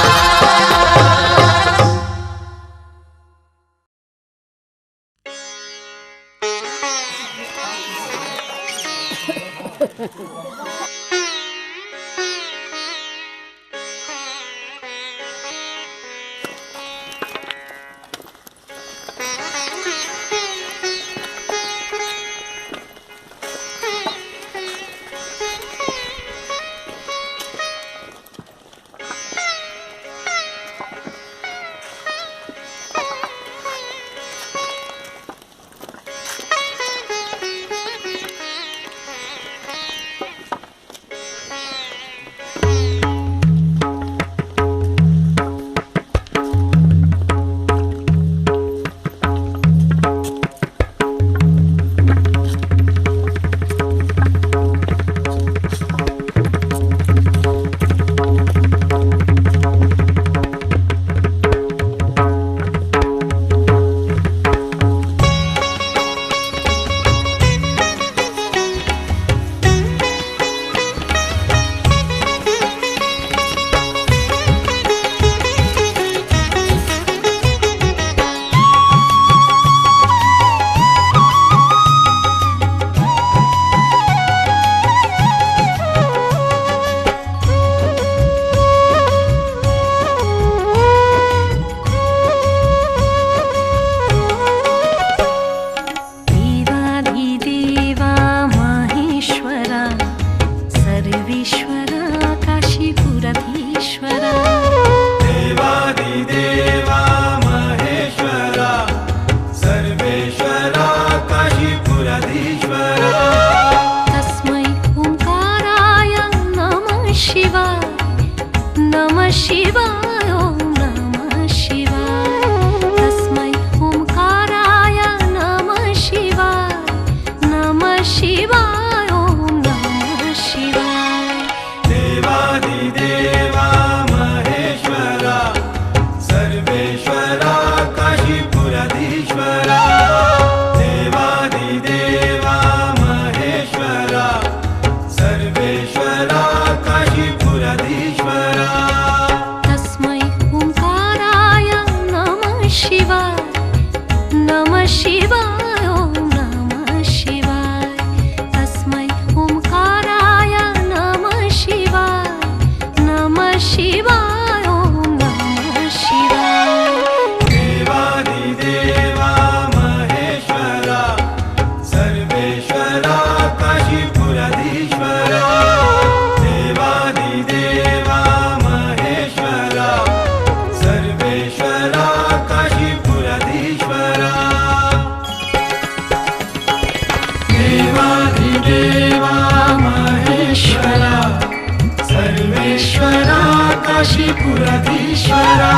काशीपुराधीश्वरा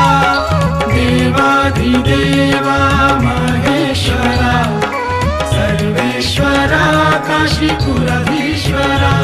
देवाधिदेवा महेश्वरा सर्वेश्वरा काशीपुराधीश्वरा